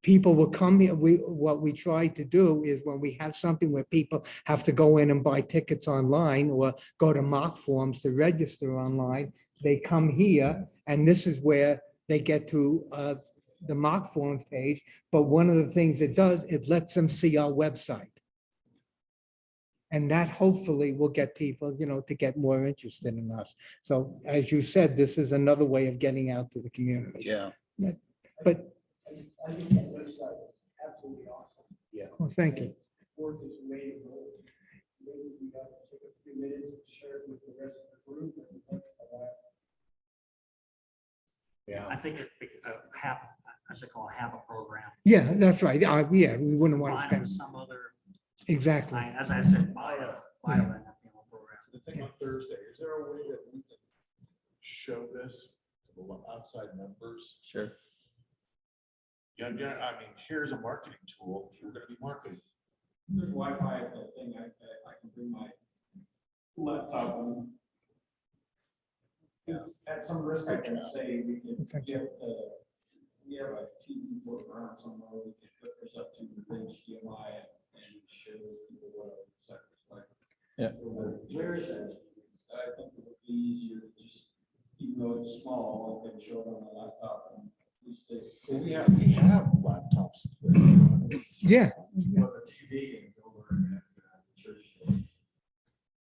people will come here. What we try to do is when we have something where people have to go in and buy tickets online or go to mock forms to register online, they come here, and this is where they get to the mock forms page. But one of the things it does, it lets them see our website. And that hopefully will get people, to get more interested in us. So as you said, this is another way of getting out to the community. Yeah. But, I think that website is absolutely awesome. well, thank you. Work is way to go. Maybe we got to take a few minutes and share it with the rest of the group. And look at that. Yeah. I think as I call it, have a program. Yeah, that's right. Yeah, we wouldn't want to Combine spend, with some other, exactly. as I said, bio that program. The thing on Thursday, is there a way that we can show this to the outside members? Sure. Yeah, I mean, here's a marketing tool. We're gonna be marketing. There's Wi-Fi at that thing, I can bring my laptop and it's at some risk, I can say we can Thank you. get, we have a TV floating around somewhere, we can hook this up to the HDMI and show people what a sector's like. Yeah. So where is that? I think it would be easier to just small, I can show it on my laptop and at least they. We have laptops. Yeah, Well, the TV is over at the church.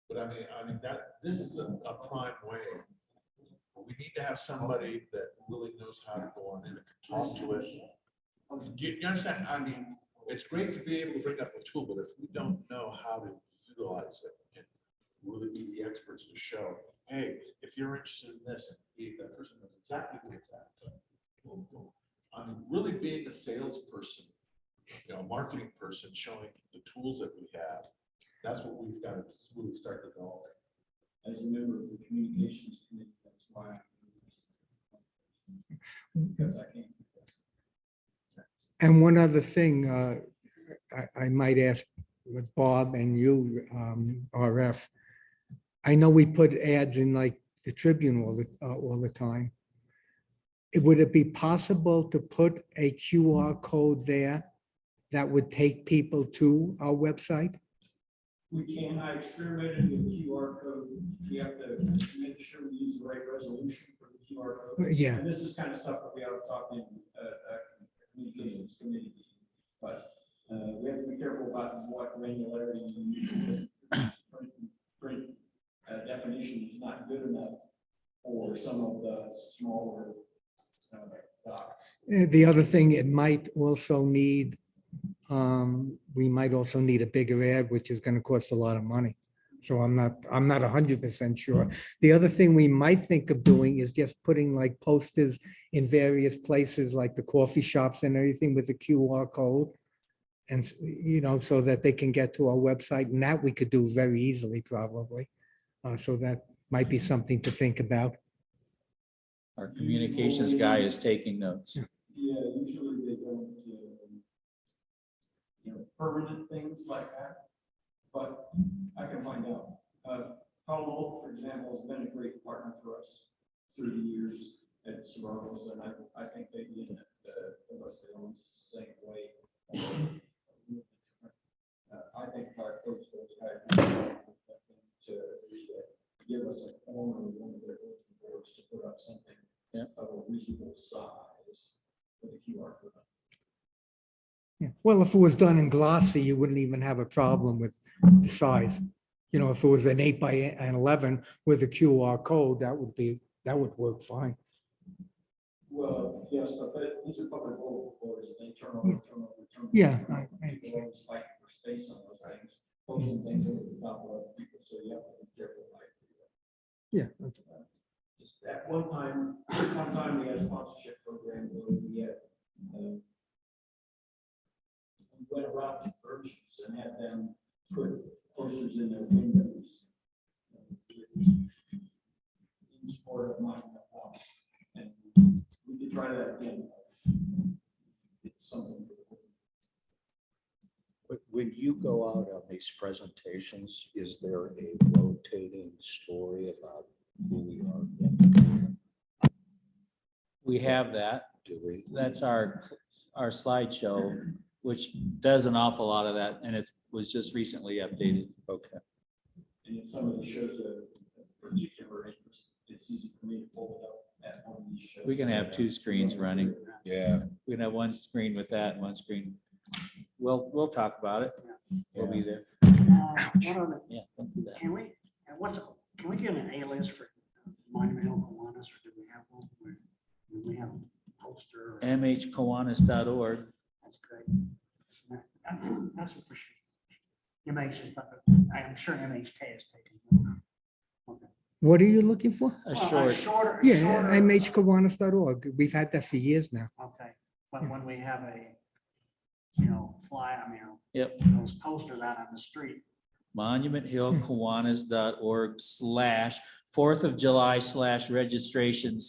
But I mean, this is a prime way. We need to have somebody that really knows how to go on and can talk to it. Do you understand? I mean, it's great to be able to bring up a tool, but if we don't know how to utilize it and really be the experts to show, hey, if you're interested in this, and that person knows exactly what it's at. Boom, boom. I mean, really being a salesperson, a marketing person, showing the tools that we have. That's what we've got to really start developing. As a member of the communications committee, that's why I'm doing this. Because I can't. and one other thing, I might ask with Bob and you, RF. I know we put ads in like the Tribune all the time. Would it be possible to put a QR code there that would take people to our website? We can, I experimented with QR code. We have to make sure we use the right resolution for the QR code. Yeah, And this is kind of stuff that we ought to talk in communications committee. But we have to be careful about what granularity you use. Print definition is not good enough for some of the smaller dots. the other thing, it might also need, we might also need a bigger ad, which is gonna cost a lot of money. So I'm not 100% sure. The other thing we might think of doing is just putting like posters in various places, like the coffee shops and everything with the QR code. And, so that they can get to our website, and that we could do very easily, probably. So that might be something to think about. Our communications guy is taking notes. Yeah, usually they don't, permanent things like that, but I can find out. Palo, for example, has been a great partner for us through the years at Sororos, and I think they'd be in the West Islands the same way. I think if I approach those guys to give us a corner of one of their bulletin boards to put up something of a reasonable size for the QR code. Yeah. Well, if it was done in glossy, you wouldn't even have a problem with the size. If it was an 8x11 with a QR code, that would work fine. Well, yes, but these are public bulletin boards, and they turn over. Yeah, People always fight for space on those things, posting things over the top of other people, so you have to be careful. Yeah. Just at one time we had a sponsorship program where we had, we went around to churches and had them put posters in their windows in support of Monument House. And we could try that again. It's something. When you go out on these presentations, is there a rotating story about who we are? We have that. Do we? That's our slideshow, which does an awful lot of that, and was just recently updated. Okay. And if somebody shows a particular interest, it's easy for me to pull it up at one of these shows. We can have two screens running. Yeah. We can have one screen with that and one screen. We'll talk about it. We'll be there. What other, Yeah, don't do that. can we get an A-list for Monument Hill Kiwanis, or do we have one? Do we have a poster? or- mhkiwanis.org. That's great. That's what we should. MH, I'm sure MHK is taking. Okay. What are you looking for? A Well, short, shorter. Yeah, shorter- mhkiwanis.org. We've had that for years now. Okay, but when we have a, Yep. those posters out on the street. monumenthillkiwanis.org/4th of July /registration/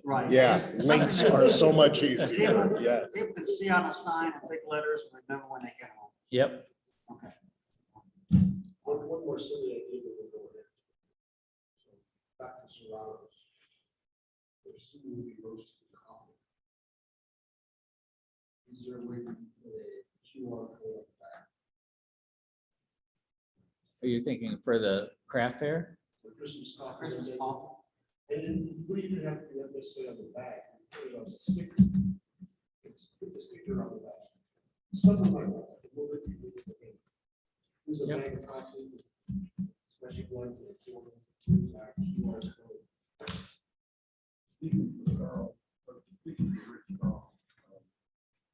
Right. Yeah, It's links something are that so much easier. People Yes. people can see on a sign in big letters and remember when they get home. Yep. Okay. One more silly idea that we're going in. So back to Serrano's. There's soon will be roasted coffee. Is there a way to put a QR code on the back? Are you thinking for the craft fair? For Christmas coffee. Christmas coffee. And then we even have to have this on the back, put it on the sticker. Put the sticker on the back. Something like that. We'll let you look at the name. There's a Yep. bag of coffee, especially one for the children. QR code. Speaking for Carl, or speaking for Rich Carl,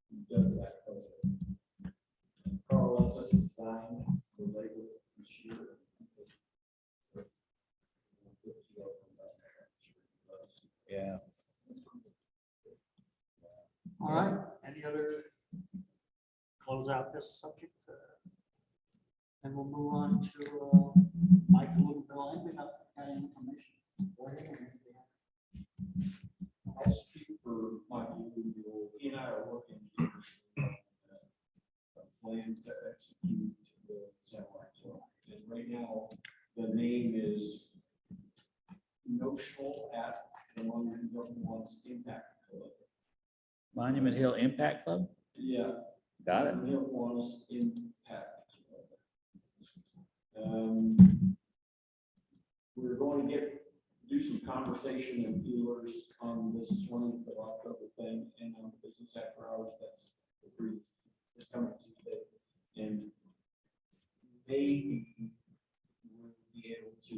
who does that project. Carl wants us to sign the label this year. Yeah. All right, any other close out this subject? And we'll move on to Mike Louisville, and we got that information. Go ahead. I'll speak for Mike. He and I are working on a plan to execute the satellite. And right now, the name is notional at the Monument Hill One's Impact Club. Monument Hill Impact Club? Yeah. Got it. Monument Hill One's Impact Club. We're going to do some conversation and viewers on this 20th of October thing and on business after hours. That's agreed this coming Tuesday. And maybe we'll be able to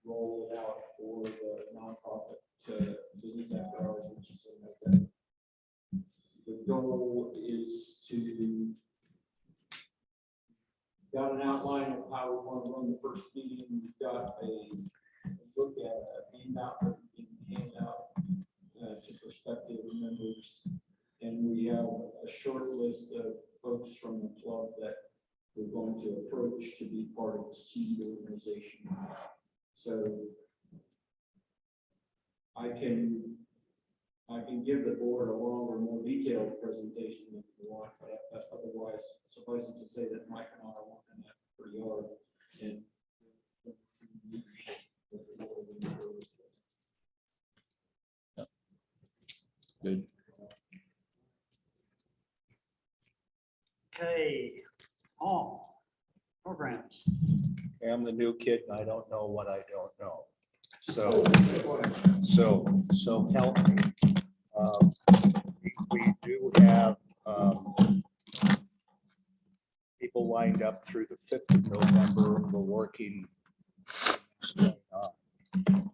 roll it out for the nonprofit business after hours, which is in November. The goal is to got an outline of how we want to run the first meeting. We've got a look at a handout that we can hand out to prospective members. And we have a short list of folks from the club that we're going to approach to be part of the seed organization. So I can give the board a longer, more detailed presentation if you want, but otherwise suffice it to say that Mike and I are working that pretty hard. And Good. Okay, programs. I'm the new kid and I don't know what I don't know. So help me. We do have people lined up through the 5th of November. We're working.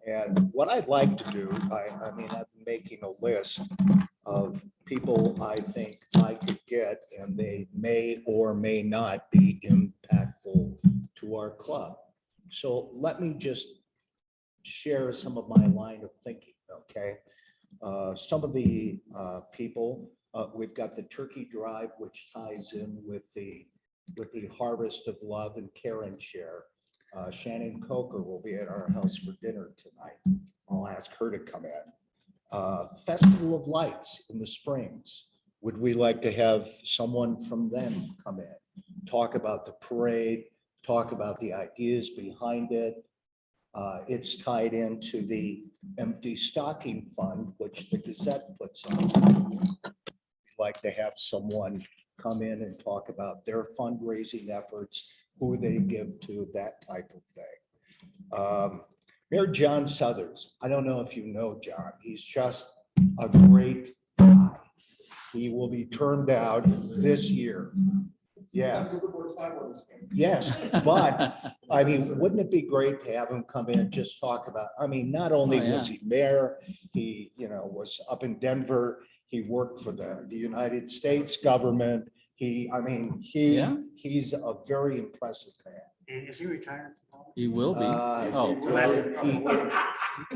And what I'd like to do, I mean, I've been making a list of people I think I could get, and they may or may not be impactful to our club. So let me just share some of my line of thinking, okay? Some of the people, we've got the turkey drive, which ties in with the Harvest of Love and Care and Share. Shannon Coker will be at our house for dinner tonight. I'll ask her to come in. Festival of Lights in the Springs. Would we like to have someone from them come in, talk about the parade, talk about the ideas behind it? It's tied into the Empty Stocking Fund, which the Gazette puts on. We'd like to have someone come in and talk about their fundraising efforts, who they give to, that type of thing. Mayor John Southers, I don't know if you know John, he's just a great guy. He will be turned out this year. Yeah. Yes, but I mean, wouldn't it be great to have him come in and just talk about, I mean, not only Oh, yeah. was he mayor, he, was up in Denver, he worked for the United States government. He's a very impressive man. Is he retired? He will be. Oh,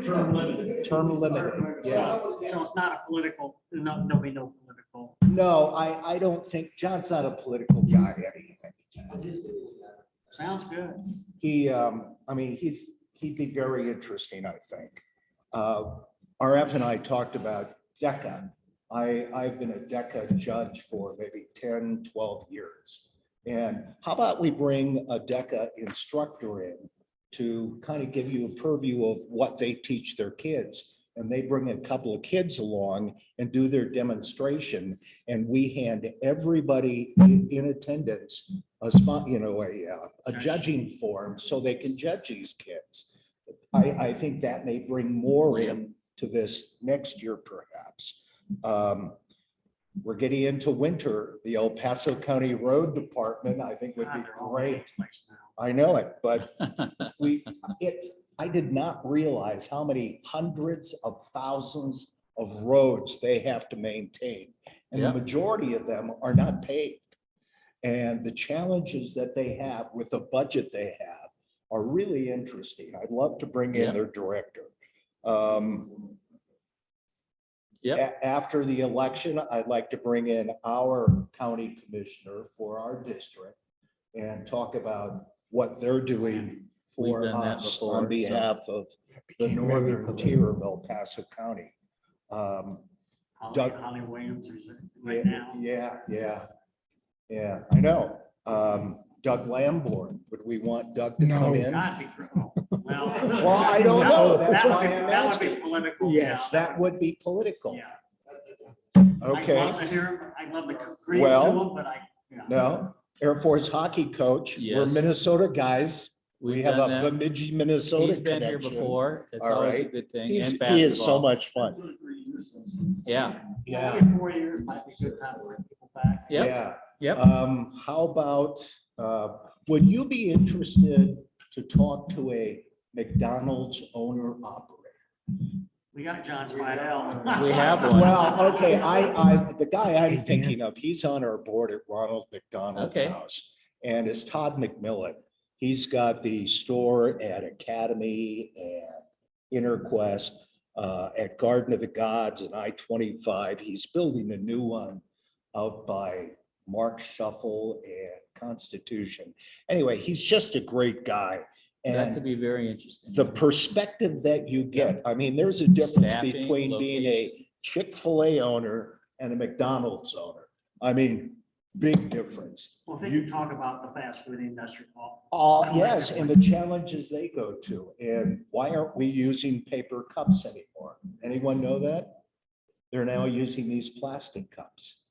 Term limited. Term limited, yeah. So it's not a political, there'll be no political. No, I don't think, John's not a political guy anyway. Sounds good. He'd be very interesting, I think. RF and I talked about DECA. I've been a DECA judge for maybe 10, 12 years. And how about we bring a DECA instructor in to kind of give you a purview of what they teach their kids. And they bring a couple of kids along and do their demonstration. And we hand everybody in attendance a judging form so they can judge these kids. I think that may bring more in to this next year perhaps. We're getting into winter. The El Paso County Road Department, I think would be God, they're all over the great. place now. I know it, but I did not realize how many hundreds of thousands of roads they have to maintain. And the Yeah. majority of them are not paved. And the challenges that they have with the budget they have are really interesting. I'd love to bring in Yep. their director. Yep. After the election, I'd like to bring in our county commissioner for our district and talk about what they're doing We've for done that us before, on so- behalf of the Became very northern political. tier of El Paso County. Doug- Holly Williams is it right now. Yeah, I know. Doug Lamborn, would we want Doug to come No. in? God, be criminal. Well. Well, I don't know. That's That would why be- I'm That would be asking. political. Yes, that would be political. Yeah. Okay. I'd love to hear him. I'd love to agree to Well, him, but yeah. No, Air Force hockey coach. We're Yes. Minnesota guys. We We've have done a that. Bemidji, Minnesota He's been here connection. before. It's All always a right. good thing. He And is so basketball. much fun. Yeah. Yeah, Every 4 years might be a good time to bring people back. Yep. yeah. Yep. How about, would you be interested to talk to a McDonald's owner operator? We got John Spidell. We have one. Well, okay, the guy I'm thinking of, he's on our board at Ronald McDonald Okay. House. And it's Todd McMillan. He's got the store at Academy and Interquest, at Garden of the Gods and I-25. He's building a new one out by Mark Shuffle and Constitution. Anyway, he's just a great guy. That And could be very interesting. the perspective that you get, I mean, there's a difference Staffing, between being a location. Chick-fil-A owner and a McDonald's owner. I mean, big difference. Well, if you talk about the fast food industry. Yes, and the challenges they go to, and why aren't we using paper cups anymore? Anyone know that? They're now using these plastic cups.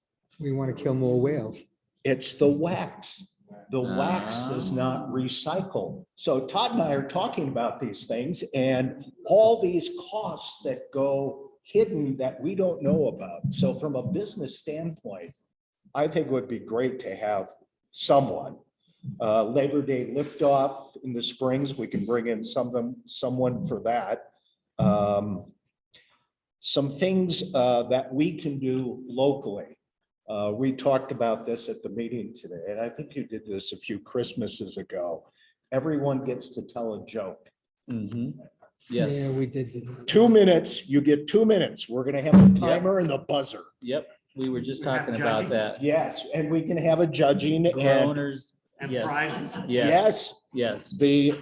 We want to kill more whales. It's the wax. The wax does not recycle. So Todd and I are talking about these things and all these costs that go hidden that we don't know about. So from a business standpoint, I think it would be great to have someone. Labor Day liftoff in the Springs, we can bring in someone for that. Some things that we can do locally. We talked about this at the meeting today, and I think you did this a few Christmases ago. Everyone gets to tell a joke. Mhm. Yeah, Yes. we did. do that. 2 minutes, you get 2 minutes. We're gonna have a timer and the buzzer. Yep. We were just We have talking about judging. that. Yes, and we can have a judging and Owners. And Yes. prizes. Yes. yes, Yes.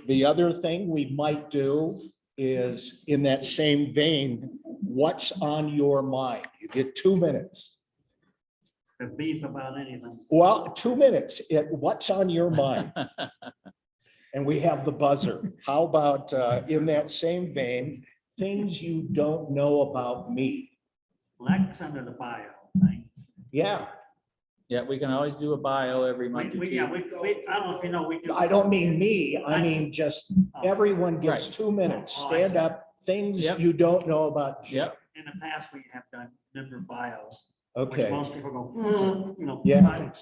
the other thing we might do is in that same vein, what's on your mind? You get 2 minutes. The beef about anything. Well, 2 minutes, what's on your mind? And we have the buzzer. How about in that same vein, things you don't know about me? Lex under the bio thing. Yeah, Yeah, we can always do a bio every month or We, yeah, two. I don't know if you know, we do. I don't mean me, I mean just everyone gets Right. 2 minutes. Oh, I see. Stand up, things Yep. you don't know about. Jim. Yep. In the past, we have done member bios, which Okay, most people go, you know. Yeah.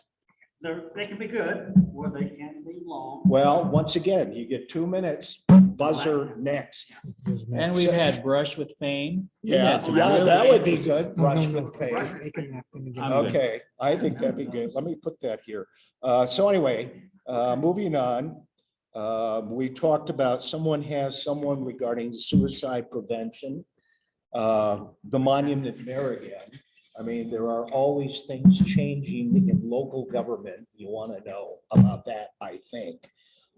They can be good, or they can be long. well, once again, you get 2 minutes, buzzer next. And we've had brush with fame. We Yeah, had some yeah, really that would be interesting- good. No, Brush no, no. with fame. They can have them again. I'm good. Okay, I think that'd be good. Let me put that here. So anyway, moving on. We talked about someone has someone regarding suicide prevention. The monument there again. I mean, there are always things changing in local government. You want to know about that, I think.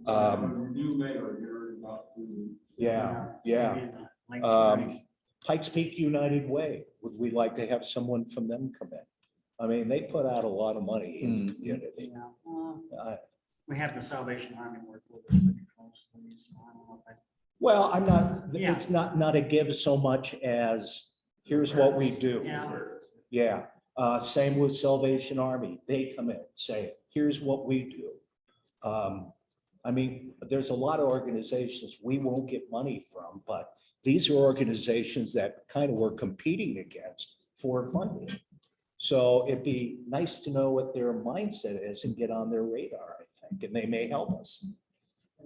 New mayor here about the. Yeah. In the late Um, spring. Pikes Peak United Way, would we like to have someone from them come in? I mean, they put out a lot of money in the Mhm. community. Yeah, well, Uh, we have the Salvation Army work with us pretty closely, so I don't know if I. Well, I'm not, Yeah. it's not a give so much as, here's what we do. Yeah. Yeah, same with Salvation Army. They come in, say, here's what we do. I mean, there's a lot of organizations we won't get money from, but these are organizations that kind of we're competing against for funding. So it'd be nice to know what their mindset is and get on their radar, I think, and they may help us.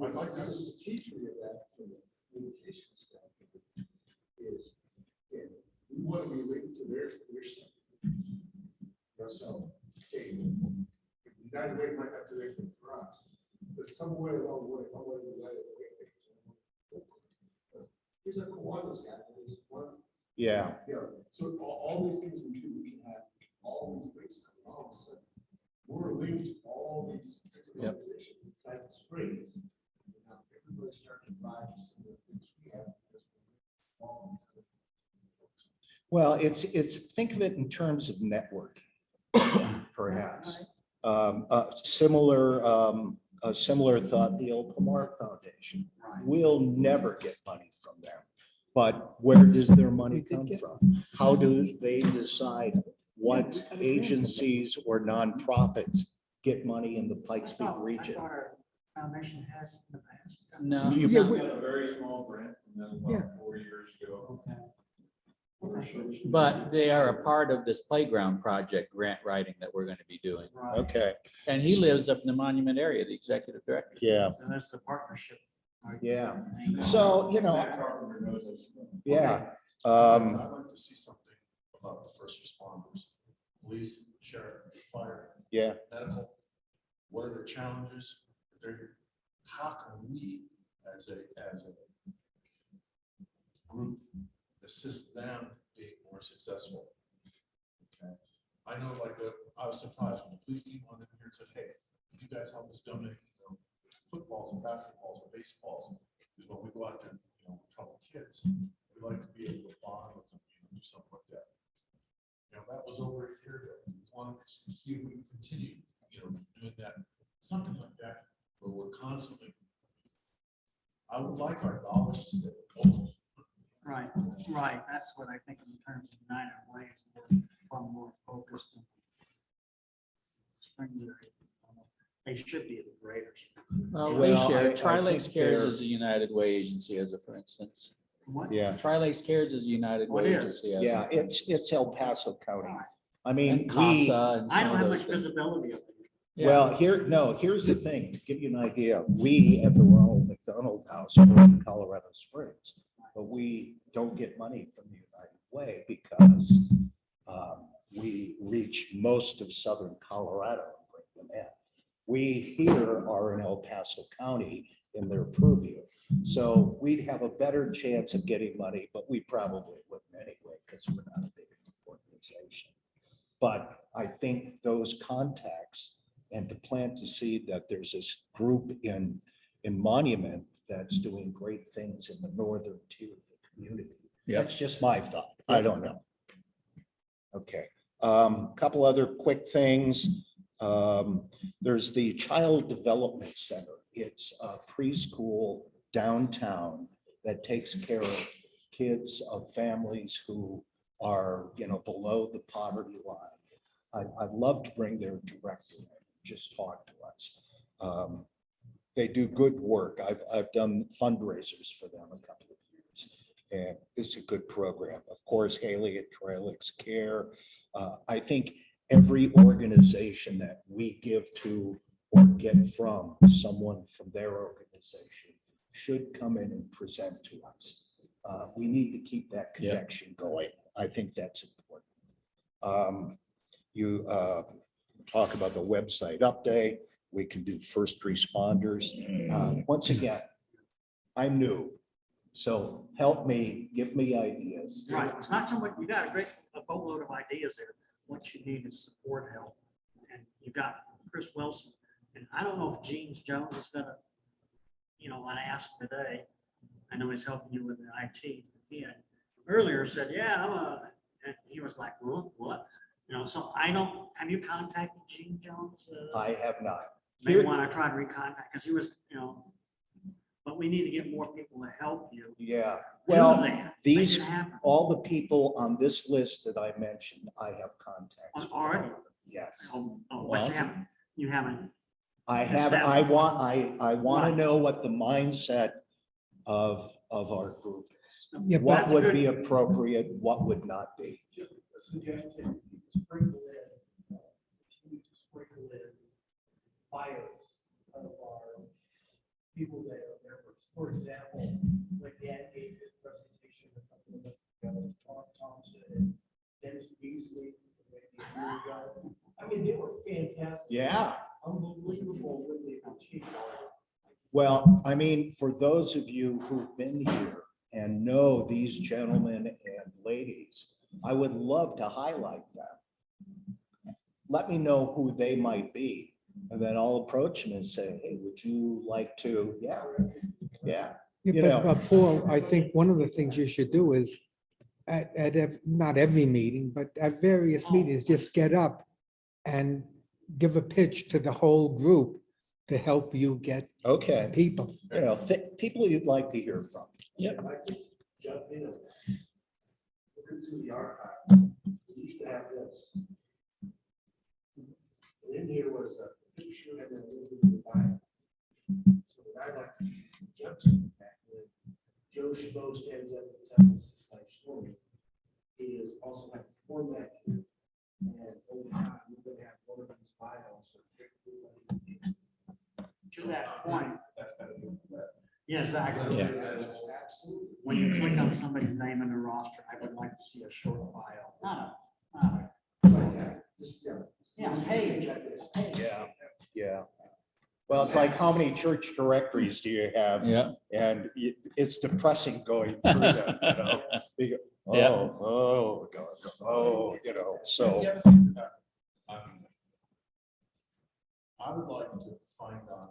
I'd like to strategically of that for the communication staff is, yeah, we want to be linked to their stuff. So, hey, evaluate might not do anything for us, but somewhere along the way, if I want to evaluate. Here's a Kiwanis guy, there's one. Yeah, So all these things we do, we can have all these links, and all of a sudden, we're linked to all these different Yep. organizations inside the Springs. And now everybody's starting to buy some of the things we have. well, it's, think of it in terms of network, perhaps. A similar thought, the Old Pomar Foundation. We'll never get money from them. But where does their money come from? How do they decide what agencies or nonprofits get money in the Pikes Peak region? Our foundation has in the past. No, You- Yeah, We had a very small grant from them Yeah. about 4 years ago. Okay. but they are a part of this playground project grant writing that we're going to be doing. Right. Okay, And he lives up in the Monument area, the executive director. yeah, So that's the partnership. right? yeah. So, you know, Matt Carpenter knows us. yeah. I'd like to see something about the first responders, police, sheriff, fire, Yeah, medical. What are their challenges? How can we, as a group, assist them being more successful? Okay, I know, like, I was surprised when the police came on in here and said, hey, you guys help us donate, footballs and basketballs or baseballs. Because when we go out there, trouble kids, we like to be able to bond with them, do something like that. That was over a year ago. We wanted to see if we can continue, doing that, something like that, where we're constantly. I would like our dollars to stay open. Right, that's what I think in terms of United Ways, we're far more focused. on Springs area. They should be the graders. Well, Well, they share, I Tri-Lakes think Cares they're- is a United Way agency as a, for instance. What? yeah, Tri-Lakes Cares is a United What Way is? agency. as a- yeah. It's El Paso County. I And mean, we, CASA and I some don't of have those much things. visibility of it. Yeah. well, here's the thing, to give you an idea, we at the Ronald McDonald House are in Colorado Springs, but we don't get money from the United Way because we reach most of southern Colorado and bring them in. We here are in El Paso County in their purview. So we'd have a better chance of getting money, but we probably wouldn't anyway, because we're not a big organization. But I think those contacts and to plant the seed that there's this group in Monument that's doing great things in the northern tier of the community. Yep. That's just my thought. I don't know. Okay, couple other quick things. There's the Child Development Center. It's a preschool downtown that takes care of kids of families who are, below the poverty line. I'd love to bring their director in, just talk to us. They do good work. I've done fundraisers for them a couple of years, and it's a good program. Of course, Haley at Tri-Lakes Care. I think every organization that we give to or get from someone from their organization should come in and present to us. We need to keep that connection going. I think that's important. You talk about the website update. We can do first responders. Once again, I'm new, so help me, give me ideas. Right, it's not so much, you got a boatload of ideas there. What you need is support help. And you got Chris Wilson, and I don't know if James Jones is gonna, when I asked him today, I know he's helping you with the IT. He had earlier said, yeah, and he was like, well, what? So I don't, have you contacted Gene Jones? I have not. May want to try to recontact, because he was, but we need to get more people to help you. Yeah, do well, that, make these, it happen. all the people on this list that I mentioned, I have contacts. with. Already? Yes. But you haven't I want to know what the mindset of our group is. Yeah, What That's would good. be appropriate, what would not be. Just a suggestion, you can sprinkle in, continue to sprinkle in bios of our people that are members. For example, like Dan gave his presentation a couple of months ago, Tom Thompson and Dennis Beasley, maybe a year ago. I mean, they were fantastic. Yeah. Unbelievable what they achieved. Well, I mean, for those of you who've been here and know these gentlemen and ladies, I would love to highlight them. Let me know who they might be, and then I'll approach them and say, hey, would you like to? Yeah, yeah. Yeah, You but, know. Paul, I think one of the things you should do is not every meeting, but at various meetings, just get up and give a pitch to the whole group to help you get Okay, people. you know, people you'd like to hear from. I could jump in on that. Looking through the archive, we used to have this. And in here was a picture and then a little bit of the bio. So what I'd like to jump to the fact that Joe Schmo stands up and tells us his life story is also like a format here. And over time, we're gonna have one of these bios. So everybody can To that point, That's gotta be. yeah, exactly. Yeah. absolutely. When you click on somebody's name in the roster, I would like to see a short bio, not Just, Yeah, hey. Check this. a, hey. Yeah, yeah. Well, it's like, how many church directories do you have? Yeah. And it's depressing going through them, you know? You go, Yeah. oh, God, oh, you know, so. The other thing that I would like to find out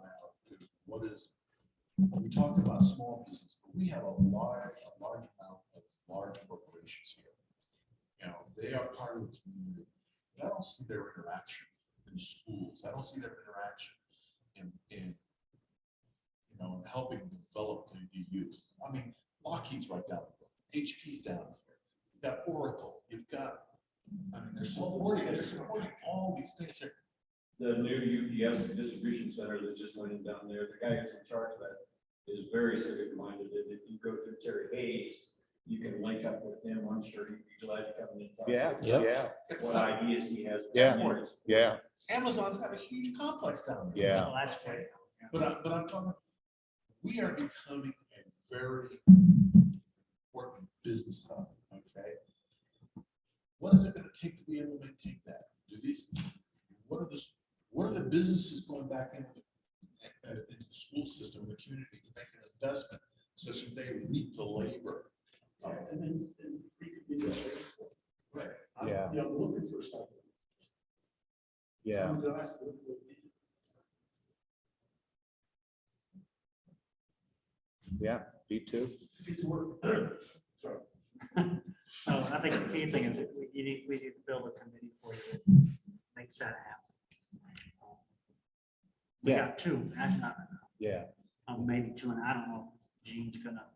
what is, we talked about small business, but we have a large amount of large corporations here. You know, they are part of the community. I don't see their interaction in schools. I don't see their interaction in you know, in helping develop the youth. I mean, Lockheed's right down the road. HP's down here. You've got Oracle. You've got, I mean, they're supporting all these things here. The new UPS distribution center that just went in down there, the guy who's in charge of that is very civic minded. And if you go through Terry Hayes, you can link up with him. I'm sure he'd be glad to come in and talk. Yeah, about yeah, What ideas he has. Yeah, yeah, Amazon's got a huge complex down there. yeah. Well, that's great. But I'm talking, we are becoming a very important business hub, okay? What is it gonna take to be able to maintain that? Do these, what are the businesses going back into the school system, the community to make an investment such that they reap the labor? And then we could do that. Right. Yeah. I'm looking for something. Yeah. I'm gonna ask them. Yeah, me too. Get to work. Sorry. So I think the key thing is that we need to build a committee for you that makes that happen. We Yeah. got two, that's not enough. Yeah. Maybe two, and I don't know, if Gene's gonna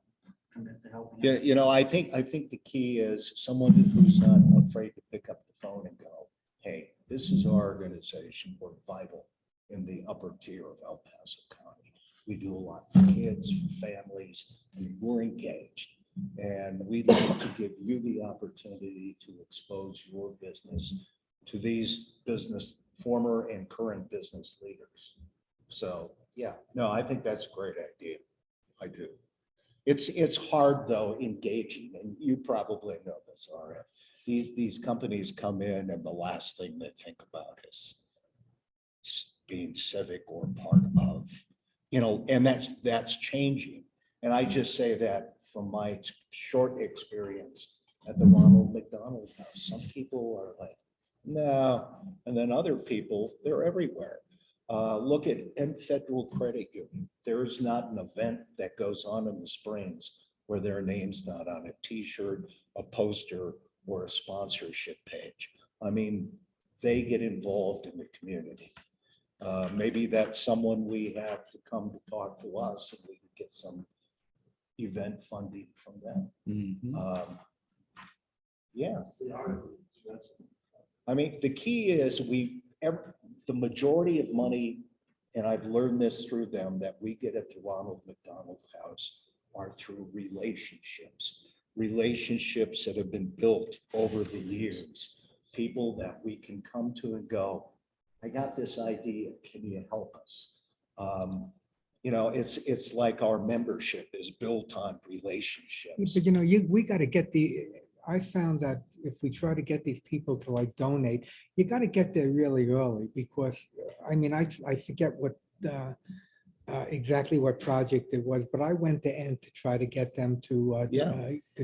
commit to helping. Yeah, you know, I think the key is someone who's not afraid to pick up the phone and go, hey, this is our organization. We're vital in the upper tier of El Paso County. We do a lot for kids, for families, and we're engaged. And we'd like to give you the opportunity to expose your business to these former and current business leaders. So, yeah, no, I think that's a great idea. I do. It's hard though, engaging, and you probably know this, RF. These companies come in and the last thing they think about is being civic or part of, you know, and that's changing. And I just say that from my short experience at the Ronald McDonald House. Some people are like, no, and then other people, they're everywhere. Look at Federal Credit Union. There is not an event that goes on in the Springs where their name's not on a t-shirt, a poster, or a sponsorship page. I mean, they get involved in the community. Maybe that's someone we have to come to talk to us and we can get some event funding from them. Yeah. I mean, the key is the majority of money and I've learned this through them, that we get at the Ronald McDonald House are through relationships. Relationships that have been built over the years. People that we can come to and go, I got this idea, can you help us? You know, it's like our membership is built on relationships. But we got to get I found that if we try to get these people to like donate, you got to get there really early because, I mean, I forget what, exactly what project it was, but I went to end to try to get them to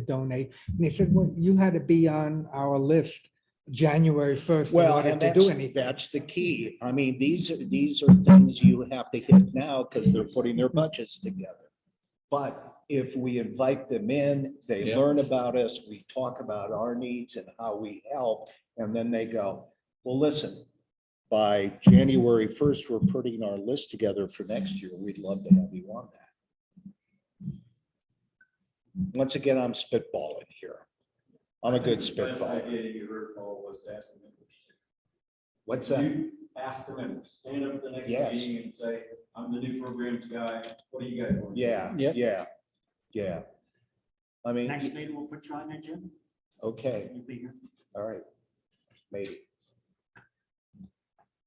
donate. And they said, well, you had to be on our list January 1st in Well, order and to do anything. that's the key. I mean, these are things you have to hit now because they're putting their budgets together. But if we invite them in, they Yeah. learn about us, we talk about our needs and how we help, and then they go, well, listen, by January 1st, we're putting our list together for next year. We'd love to have you on that. Once again, I'm spitballing here. I'm a good Best spitballer. idea you heard, Paul, was to ask the members. What's that? You ask the members, stand up at the next Yes. meeting and say, I'm the new programs guy. What do you guys want? Yeah, Yep. yeah. I mean, Next meeting, we'll put you on the agenda. okay, You'll be here. all right, maybe.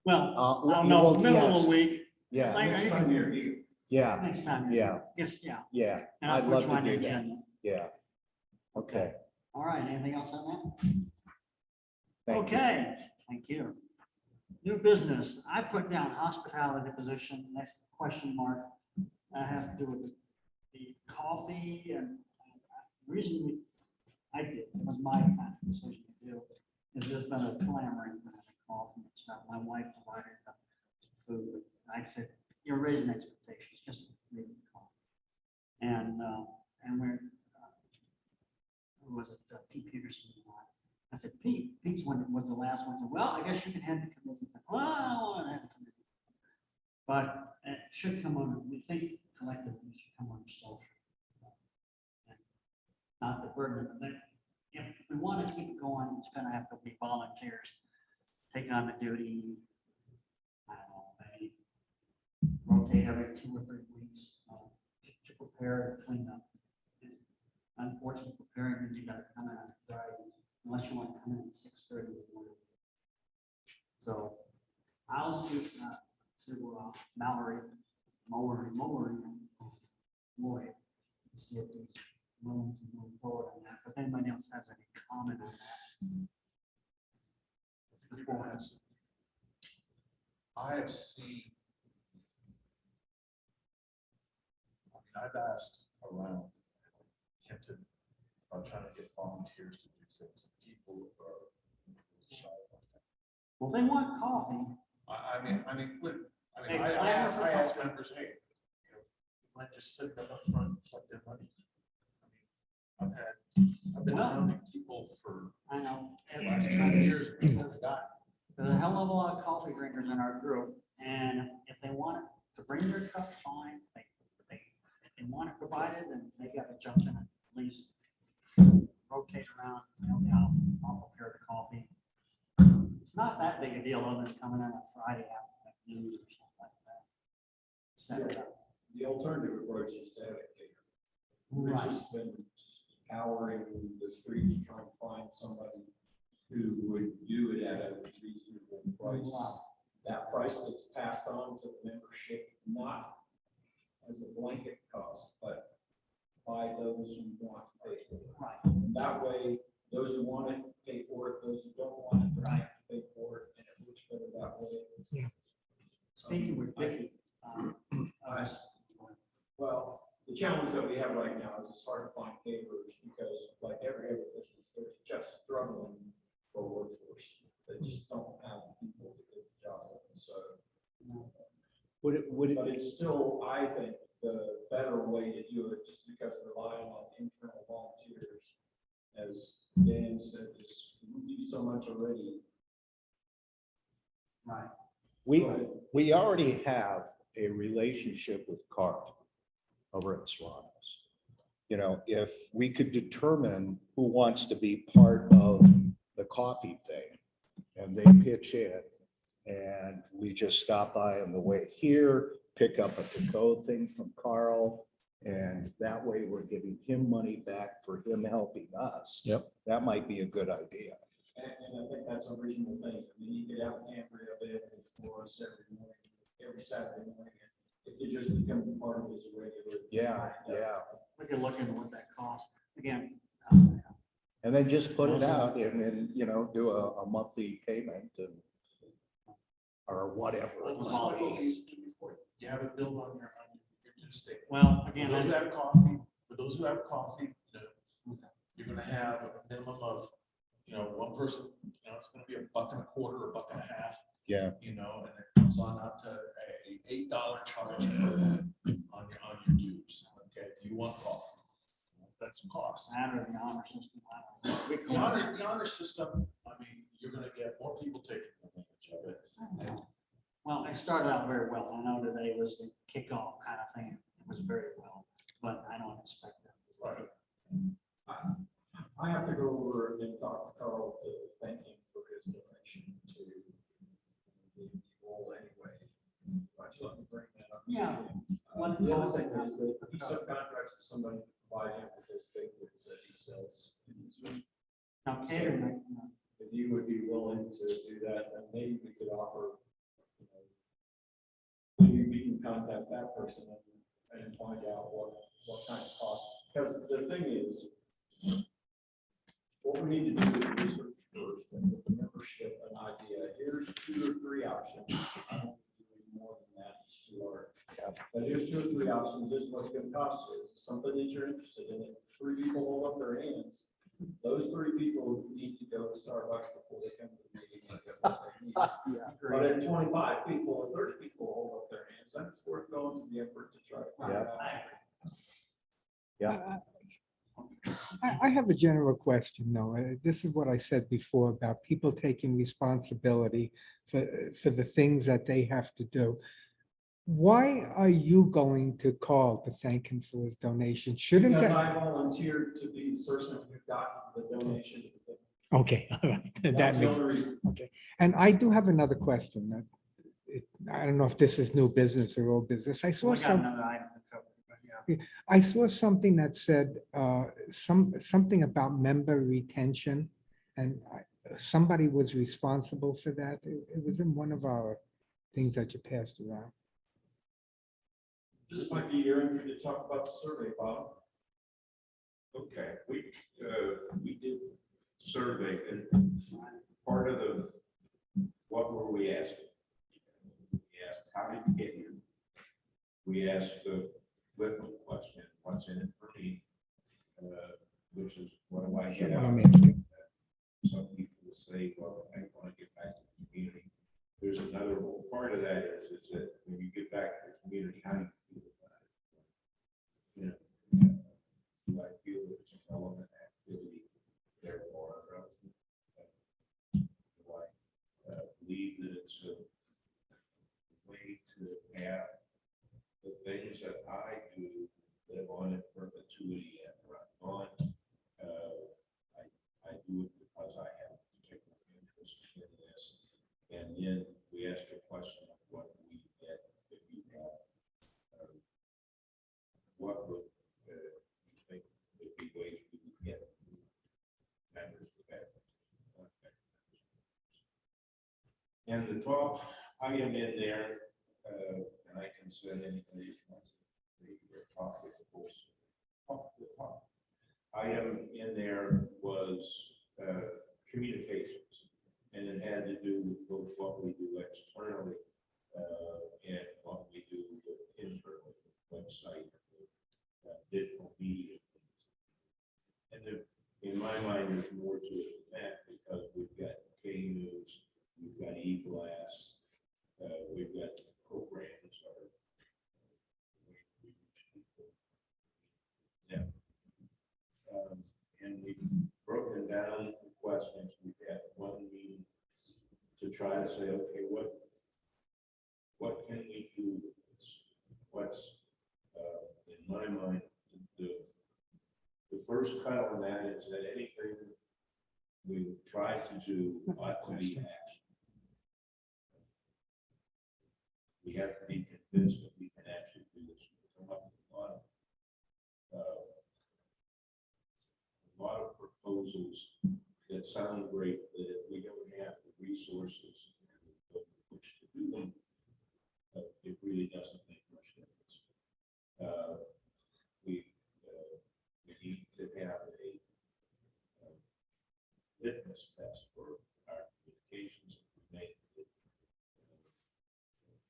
Well, Well, no, well, middle of yes. the week, Yeah, Next time you're here. yeah, next time. yeah, Yes, yeah. yeah. And I'd I'll love put you to on the do that. agenda. Yeah. Okay. All right, anything else on that? Thank you. Okay, thank you. New business, I put down hospitality position, next question mark. That has to do with the coffee and reason I did, it was my kind of decision to do. Is there's been a clamoring for having coffee and stuff. My wife provided the food. I said, you're raising expectations, just make it coffee. And we're, who was it, Pete Peterson? I said, Pete's one was the last one. I said, well, I guess you can have the committee. Well, I don't want to have the committee. But it should come on, we think collectively it should come on social. And not the burden of it. If we want to keep it going, it's gonna have to be volunteers. Take on the duty. I don't know, maybe rotate every 2 or 3 weeks to prepare, clean up. It's unfortunately, preparing means you gotta come in on Friday, unless you want to come in at 6:30 in the morning. So I'll speak to Mallory, Lloyd, and see if he's willing to move forward on that. If anybody else has any comment on that. I have seen. I mean, I've asked around Kenton about trying to get volunteers to do things. People are shy about that. Well, they want coffee. I asked members, hey, you know, might just sit right up front and collect their money. I mean, I've been Well- hounding people for I know. the last 20 years. and it's got- There's a hell of a lot of coffee drinkers in our group, and if they want to bring their cup, fine. If they want it provided, then they got to jump in and at least rotate around. Okay, I'll prepare the coffee. It's not that big a deal other than coming in on Friday afternoon or something like that. Set it up. The alternative approach is to have it catered. Right. It's just been scouring the streets trying to find somebody who would do it at a reasonable price. Wow. That price gets passed on to the membership, not as a blanket cost, but by those who want to pay for it. Right. And that way, those who want it pay for it, those who don't want it, don't have to pay for it, and it works better that way. Speaking with Vicky, Well, the challenge that we have right now is it's hard to find caterers because like every other business, there's just struggling for workforce. They just don't have people to get the job. So, Would but it, it's still, I think, the better way to do it, just because relying on internal volunteers, as Dan said, is we do so much already. right. we already have a relationship with Carl over at Serrano's. You know, if we could determine who wants to be part of the coffee thing and they pitch in And we just stop by on the way here, pick up a to-go thing from Carl. And that way we're giving him money back for him helping us. Yep. That might be a good idea. And I think that's a reasonable thing. I mean, you get out Cambria available for us every morning, every Saturday morning. It just becomes part of his regular. Yeah, yeah. We could look into what that costs. Again, And then just put it out and then, you know, do a monthly payment and or whatever. Just like what we used to do before. You have it billed on your news statement. well, For again, those who I- have coffee, you're gonna have a minimum of, one person, it's gonna be $1.25 or $1.50. Yeah. And it comes on up to a $8 charge on your dues. Okay, if you want coffee, that's the cost. that or the honor system. I don't know. The honor system, I mean, you're gonna get more people taking advantage of it. Well, it started out very well. I know today was the kickoff kind of thing. It was very well, but I don't expect that. Right. I have to go over and talk to Carl to thank him for his donation to the wall anyway. I just let me bring that up. Yeah. The other thing is that he subcontracts with somebody to provide him with those bakewoods that he sells. Now catering, If you would be willing to do that, then maybe we could offer, maybe we can contact that person and find out what kind of cost. Because the thing is, what we need to do is research first and with the membership an idea. Here's 2 or 3 options. I don't do any more than that. It's too hard. But here's 2 or 3 options. This is what's going to cost you. Is it something that you're interested in? If 3 people hold up their hands, those 3 people need to go to Starbucks before they come to the meeting. and get what they need. But if 25 people or 30 people hold up their hands, then it's worth going to the effort to try to find Yeah. out. Yeah. I have a general question, though. This is what I said before about people taking responsibility for the things that they have to do. Why are you going to call to thank him for his donation? Shouldn't Because that? I volunteered to be the person who got the donation. Okay, all right. That's That the makes, only reason. okay. And I do have another question. I don't know if this is new business or old business. I saw we got some. another item to cover, but yeah. I saw something that said something about member retention, and somebody was responsible for that. It was in one of our things that you passed around. This might be your entry to talk about the survey, Bob. Okay, we did survey and part of what were we asking? We asked, how did you get here? We asked the Whitman question, what's in it for me? Which is, what do I That's get what out I'm of it? asking. Some people will say, well, I want to get back to the community. There's another whole part of that is that when you get back to the community, how do you feel about it? Do I feel it's an element activity, therefore, relative? Do I believe that it's a way to have the things that I do live on in perpetuity after I'm gone? I do it because I have a particular interest in this. And then we ask a question of what we get if you have, what would you think would be ways we would get members of that? And the top item in there, and I can send anybody the top, of course, off the top. Item in there was communications, and it had to do with both what we do externally and what we do internally, the website, digital media. And in my mind, there's more to it than that because we've got K-News, we've got E-Blast, we've got programs. Yeah. And we've broken down the questions. We've had one meeting to try to say, okay, what can we do with this? What's, in my mind, the first cut on that is that anything we try to do ought to be action. we have to be convinced that we can actually do this. We come up with a lot of proposals that sound great, but if we don't have the resources and which to do them, it really doesn't make much difference. We need to have a litmus test for our communications. We make it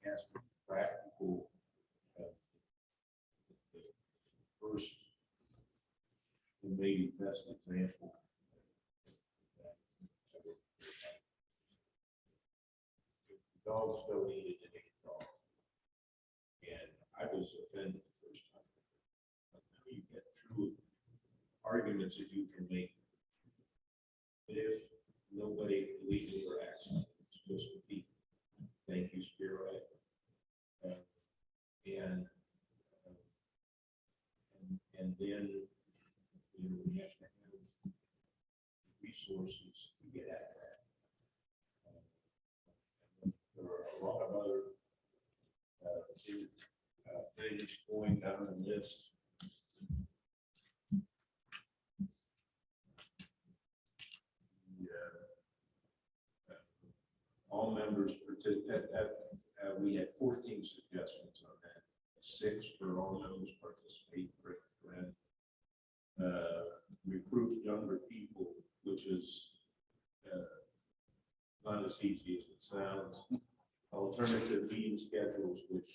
has to be practical. The first and maybe best example. Dogs donated an 8 dog. And I was offended the first time. You get true arguments that you can make. But if nobody legally or accidentally, it's just a fee. Thank you, Spiro. And then we have to have resources to get at that. There are a lot of other things going down the list. All members participate. We had 14 suggestions on that. 6 for all members participate. Recruit younger people, which is not as easy as it sounds. Alternative meeting schedules, which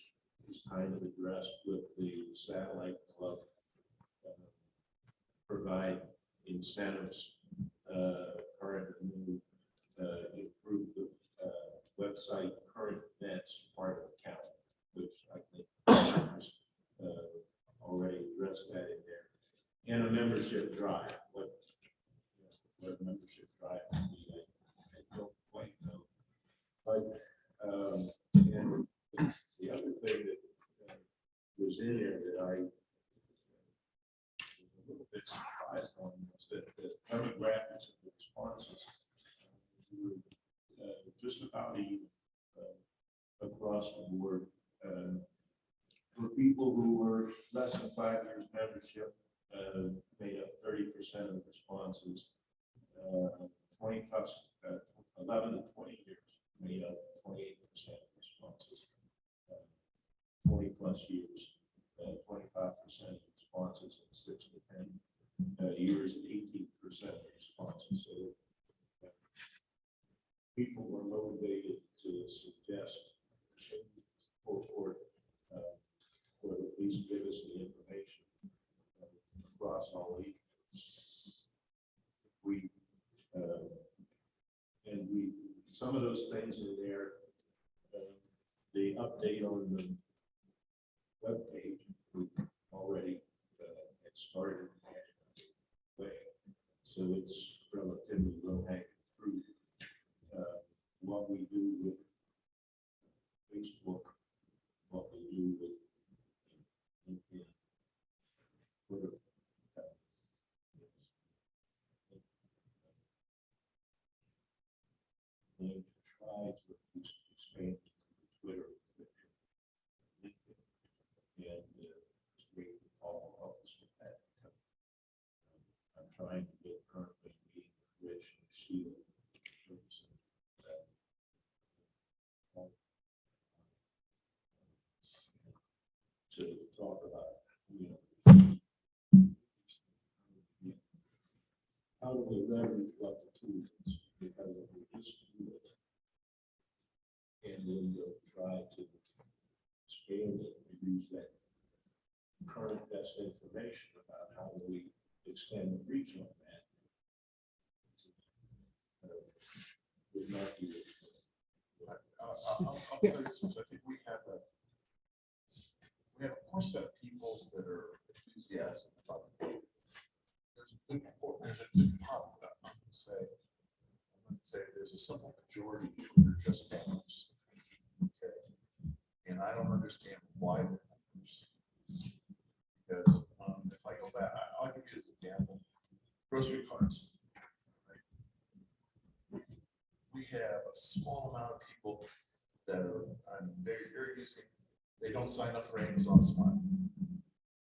is kind of addressed with the satellite club. Provide incentives, current and new, improve the website current events part of the calendar, which I think already addressed that in there. And a membership drive. What membership drive would be, I don't quite know. But and the other thing that was in there that I was a little bit surprised on was that the demographics of the responses were just about even across the board. For people who were less than 5 years membership, made up 30% of the responses. 20 plus, 11 to 20 years made up 28% of responses. 20 plus years, 25% of responses, and 6 to 10 years, 18% of responses. So people were motivated to suggest or at least give us the information across all ages. Some of those things in there, the update on the webpage, we already had started that way. So it's relatively low hanging fruit. What we do with Facebook, what we do with LinkedIn, Twitter. Going to try to expand Twitter, LinkedIn, and bring all of us with that. I'm trying to get currently meeting with Rich and Sheila to talk about, how do we leverage what the tools is, because if we just do it and then we'll try to scale it, reduce that current best information about how do we extend the reach on that. Would not be. I'll tell you this, I think we have a core set of people that are enthusiastic about the game. There's a big part of that. I'm going to say there's a simple majority of people that are just members. Okay. And I don't understand why they're members. Because if I go back, I'll give you an example. Grocery cards. Right? We have a small amount of people that are, I mean, they're using, they don't sign up for Amazon Smile.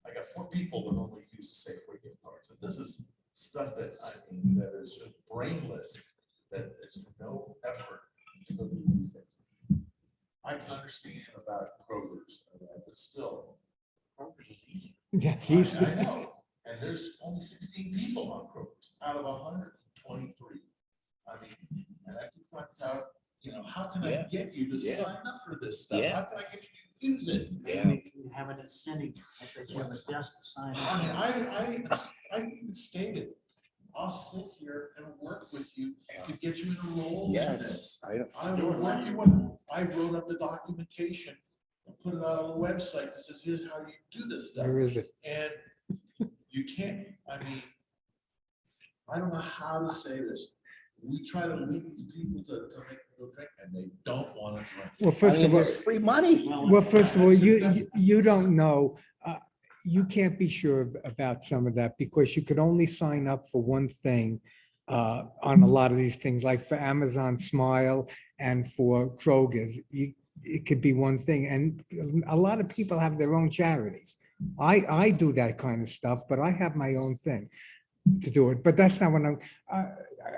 I got 4 people that only use the Safeway gift cards. And this is stuff that, I mean, that is just brainless, that is no effort to go do these things. I can understand about Kroger's, but still, Kroger's is easy. Yeah, I know, and there's only 16 people on Kroger's out of 123. I mean, and that's find out, you know, how can I Yeah. get you to Yeah. sign up for this stuff? Yeah. How can I get you to use it? Yeah. Maybe we can have an incentive, like that you have a desk to sign I mean, up. I even stated, I'll sit here and work with you to get you enrolled in Yes, this. I don't. I will work you with, I wrote up the documentation and put it out on the website that says, here's how you do this stuff. Where is it? And you can't, I mean, I don't know how to say this. We try to lead these people to make them go drink and they don't want to drink. Well, first of all, It's free money. well, first of all, you don't know, you can't be sure about some of that because you could only sign up for one thing on a lot of these things, like for Amazon Smile and for Kroger's. It could be one thing. And a lot of people have their own charities. I do that kind of stuff, but I have my own thing to do it. But that's not what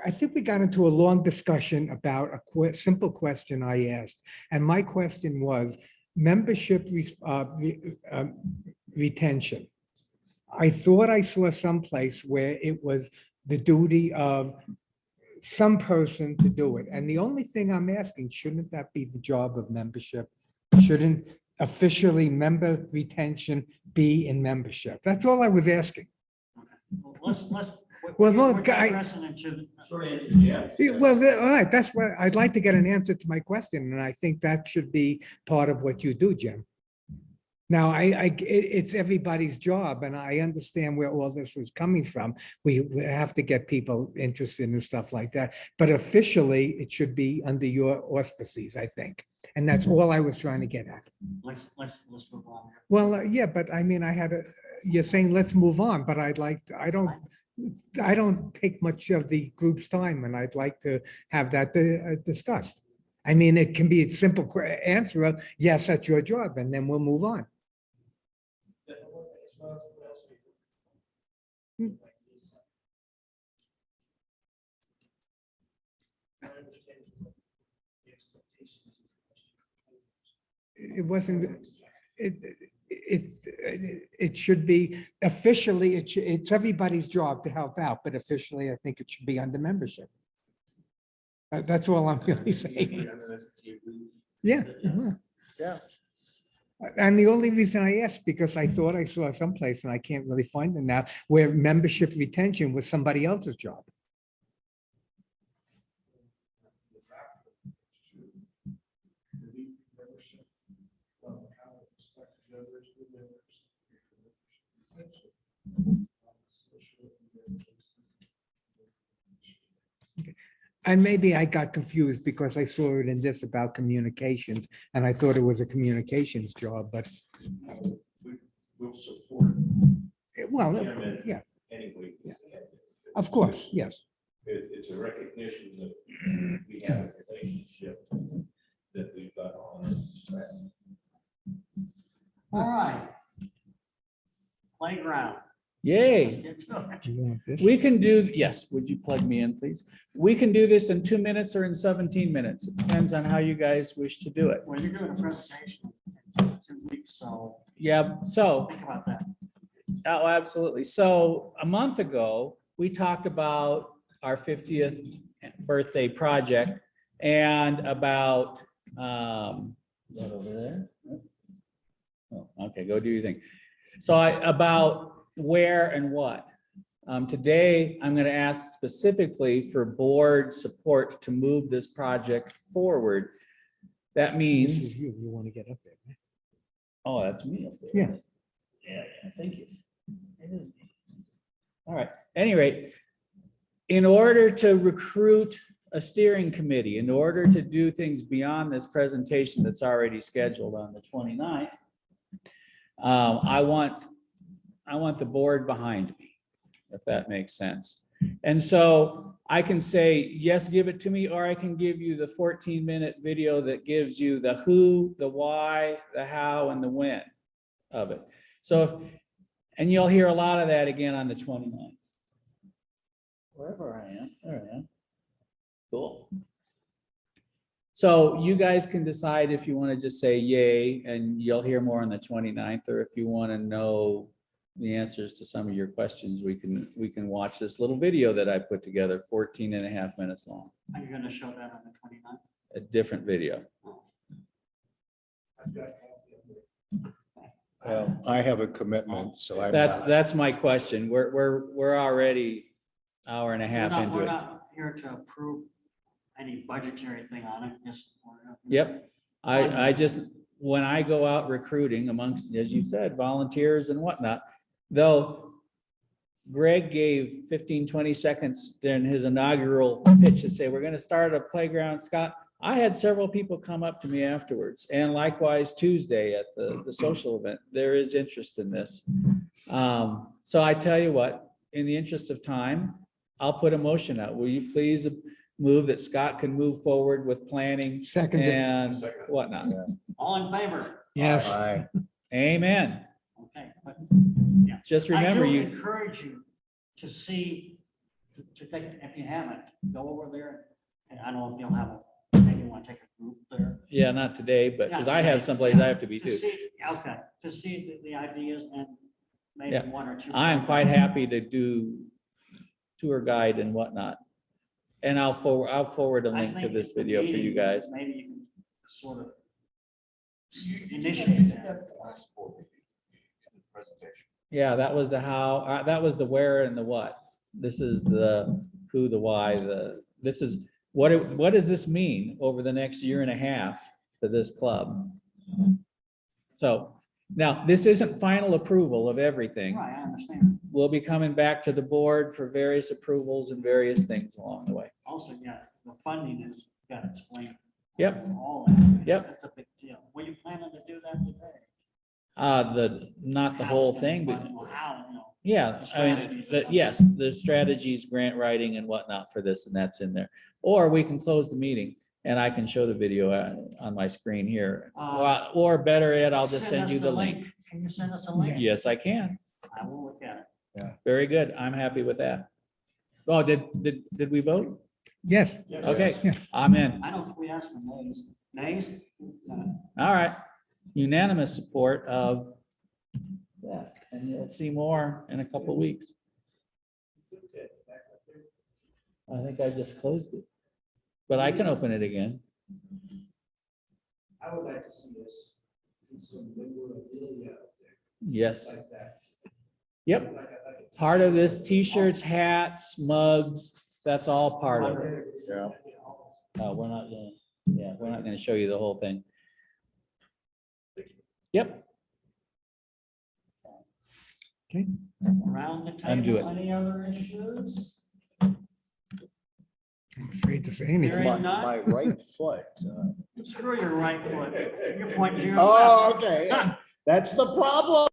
I think we got into a long discussion about a simple question I asked. And my question was membership retention. I thought I saw someplace where it was the duty of some person to do it. And the only thing I'm asking, shouldn't that be the job of membership? Shouldn't officially member retention be in membership? That's all I was asking. Let's. Well, we're look, I- digressing into- Short answer, yes. Well, all right, that's what, I'd like to get an answer to my question, and I think that should be part of what you do, Jim. Now, it's everybody's job, and I understand where all this was coming from. We have to get people interested in stuff like that, but officially, it should be under your auspices, I think. And that's all I was trying to get at. Let's move on. Well, yeah, but I mean, you're saying let's move on, but I don't take much of the group's time, and I'd like to have that discussed. I mean, it can be a simple answer of, yes, that's your job, and then we'll move on. It wasn't, it should be officially, it's everybody's job to help out, but officially, I think it should be under membership. That's all I'm really saying. Yeah. Yeah. And the only reason I asked, because I thought I saw someplace, and I can't really find it now, where membership retention was somebody else's job. And maybe I got confused because I saw it in this about communications, and I thought it was a communications job, but, We'll support well, Jim in yeah, any way. we can. of course, yes. It's a recognition that we have a relationship that we've got on this track. All right. Playground. Yay. Let's get to it. Do you want this? We can do, yes, would you plug me in, please? We can do this in 2 minutes or in 17 minutes. It depends on how you guys wish to do it. Well, you're doing a presentation in 2 weeks, so Yeah, so, think about that. oh, absolutely. So a month ago, we talked about our 50th birthday project and about, is that over there? Oh, okay, go do your thing. So about where and what. Today, I'm going to ask specifically for board support to move this project forward. That This means, is you want to get up there. right? oh, that's me up there. Yeah. Yeah, thank you. It is me. All right, at any rate, in order to recruit a steering committee, in order to do things beyond this presentation that's already scheduled on the 29th, I want the board behind me, if that makes sense. And so I can say, yes, give it to me, or I can give you the 14-minute video that gives you the who, the why, the how, and the when of it. So if, and you'll hear a lot of that again on the 29th. Wherever I am, there I am. Cool. So you guys can decide if you want to just say yay, and you'll hear more on the 29th, or if you want to know the answers to some of your questions, we can watch this little video that I put together, 14.5 minutes long, Are you gonna show that on the 29th? a different video. I've got coffee. I have a commitment, so I'm. That's my question. We're already hour and a half into We're it. not here to approve any budgetary thing on it, just. Yep. I just, when I go out recruiting amongst, as you said, volunteers and whatnot, though Greg gave 15, 20 seconds during his inaugural pitch to say, we're going to start a playground, Scott. I had several people come up to me afterwards, and likewise Tuesday at the social event, there is interest in this. So I tell you what, in the interest of time, I'll put a motion out. Will you please move that Scott can move forward with planning Second, and whatnot? All in favor? yes. Aye. Amen. Okay, but Just remember, I do you, encourage you to see, to take, if you haven't, go over there. And I don't know if you'll have maybe you want to take a group there. yeah, not today, but because Yeah, I have today, someplace I have to be To too. see, okay, to see the ideas and maybe Yeah. one or two. I am quite happy to do tour guide and whatnot. And I'll forward a I link to think this at the video for you meeting, guys. Maybe you can sort of You initiate did that. at the last board meeting, in the presentation. Yeah, that was the how, that was the where and the what. This is the who, the why, this is, what does this mean over the next year and a half to this club? So now, this isn't final approval of everything. Right, I understand. We'll be coming back to the board for various approvals and various things along the way. Also, yeah, the funding is, got to explain. Yep. All that. Yep. That's a big deal. Were you planning to do that today? Not the whole thing, but How, you know. yeah, The I mean, strategies. yes, the strategies, grant writing and whatnot for this, and that's in there. Or we can close the meeting and I can show the video on my screen here. Or better yet, I'll just send us you the link. Can you send us a link? Yes, I can. I will look at it. Very good. I'm happy with that. Oh, did we vote? Yes. Okay, Yeah. I'm in. I don't think we asked for nays. Nays? All right. Unanimous support of that. And you'll see more in a couple of weeks. I think I just closed it. But I can open it again. I would like to see us do some memorabilia out there Yes. like that. Yep. Like a Part of this, t-shirts, hats, mugs, that's all part of it. Yeah. We're not gonna show you the whole thing. Yep. Around the Undo table, it. any other issues? I'm afraid to say There anything. ain't none? My right foot. Screw your right foot. You're pointing to your Oh, left. okay. That's the problem.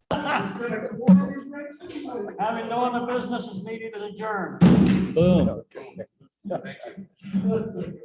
Having no other business, this meeting is adjourned. Boom. Okay. Thank you.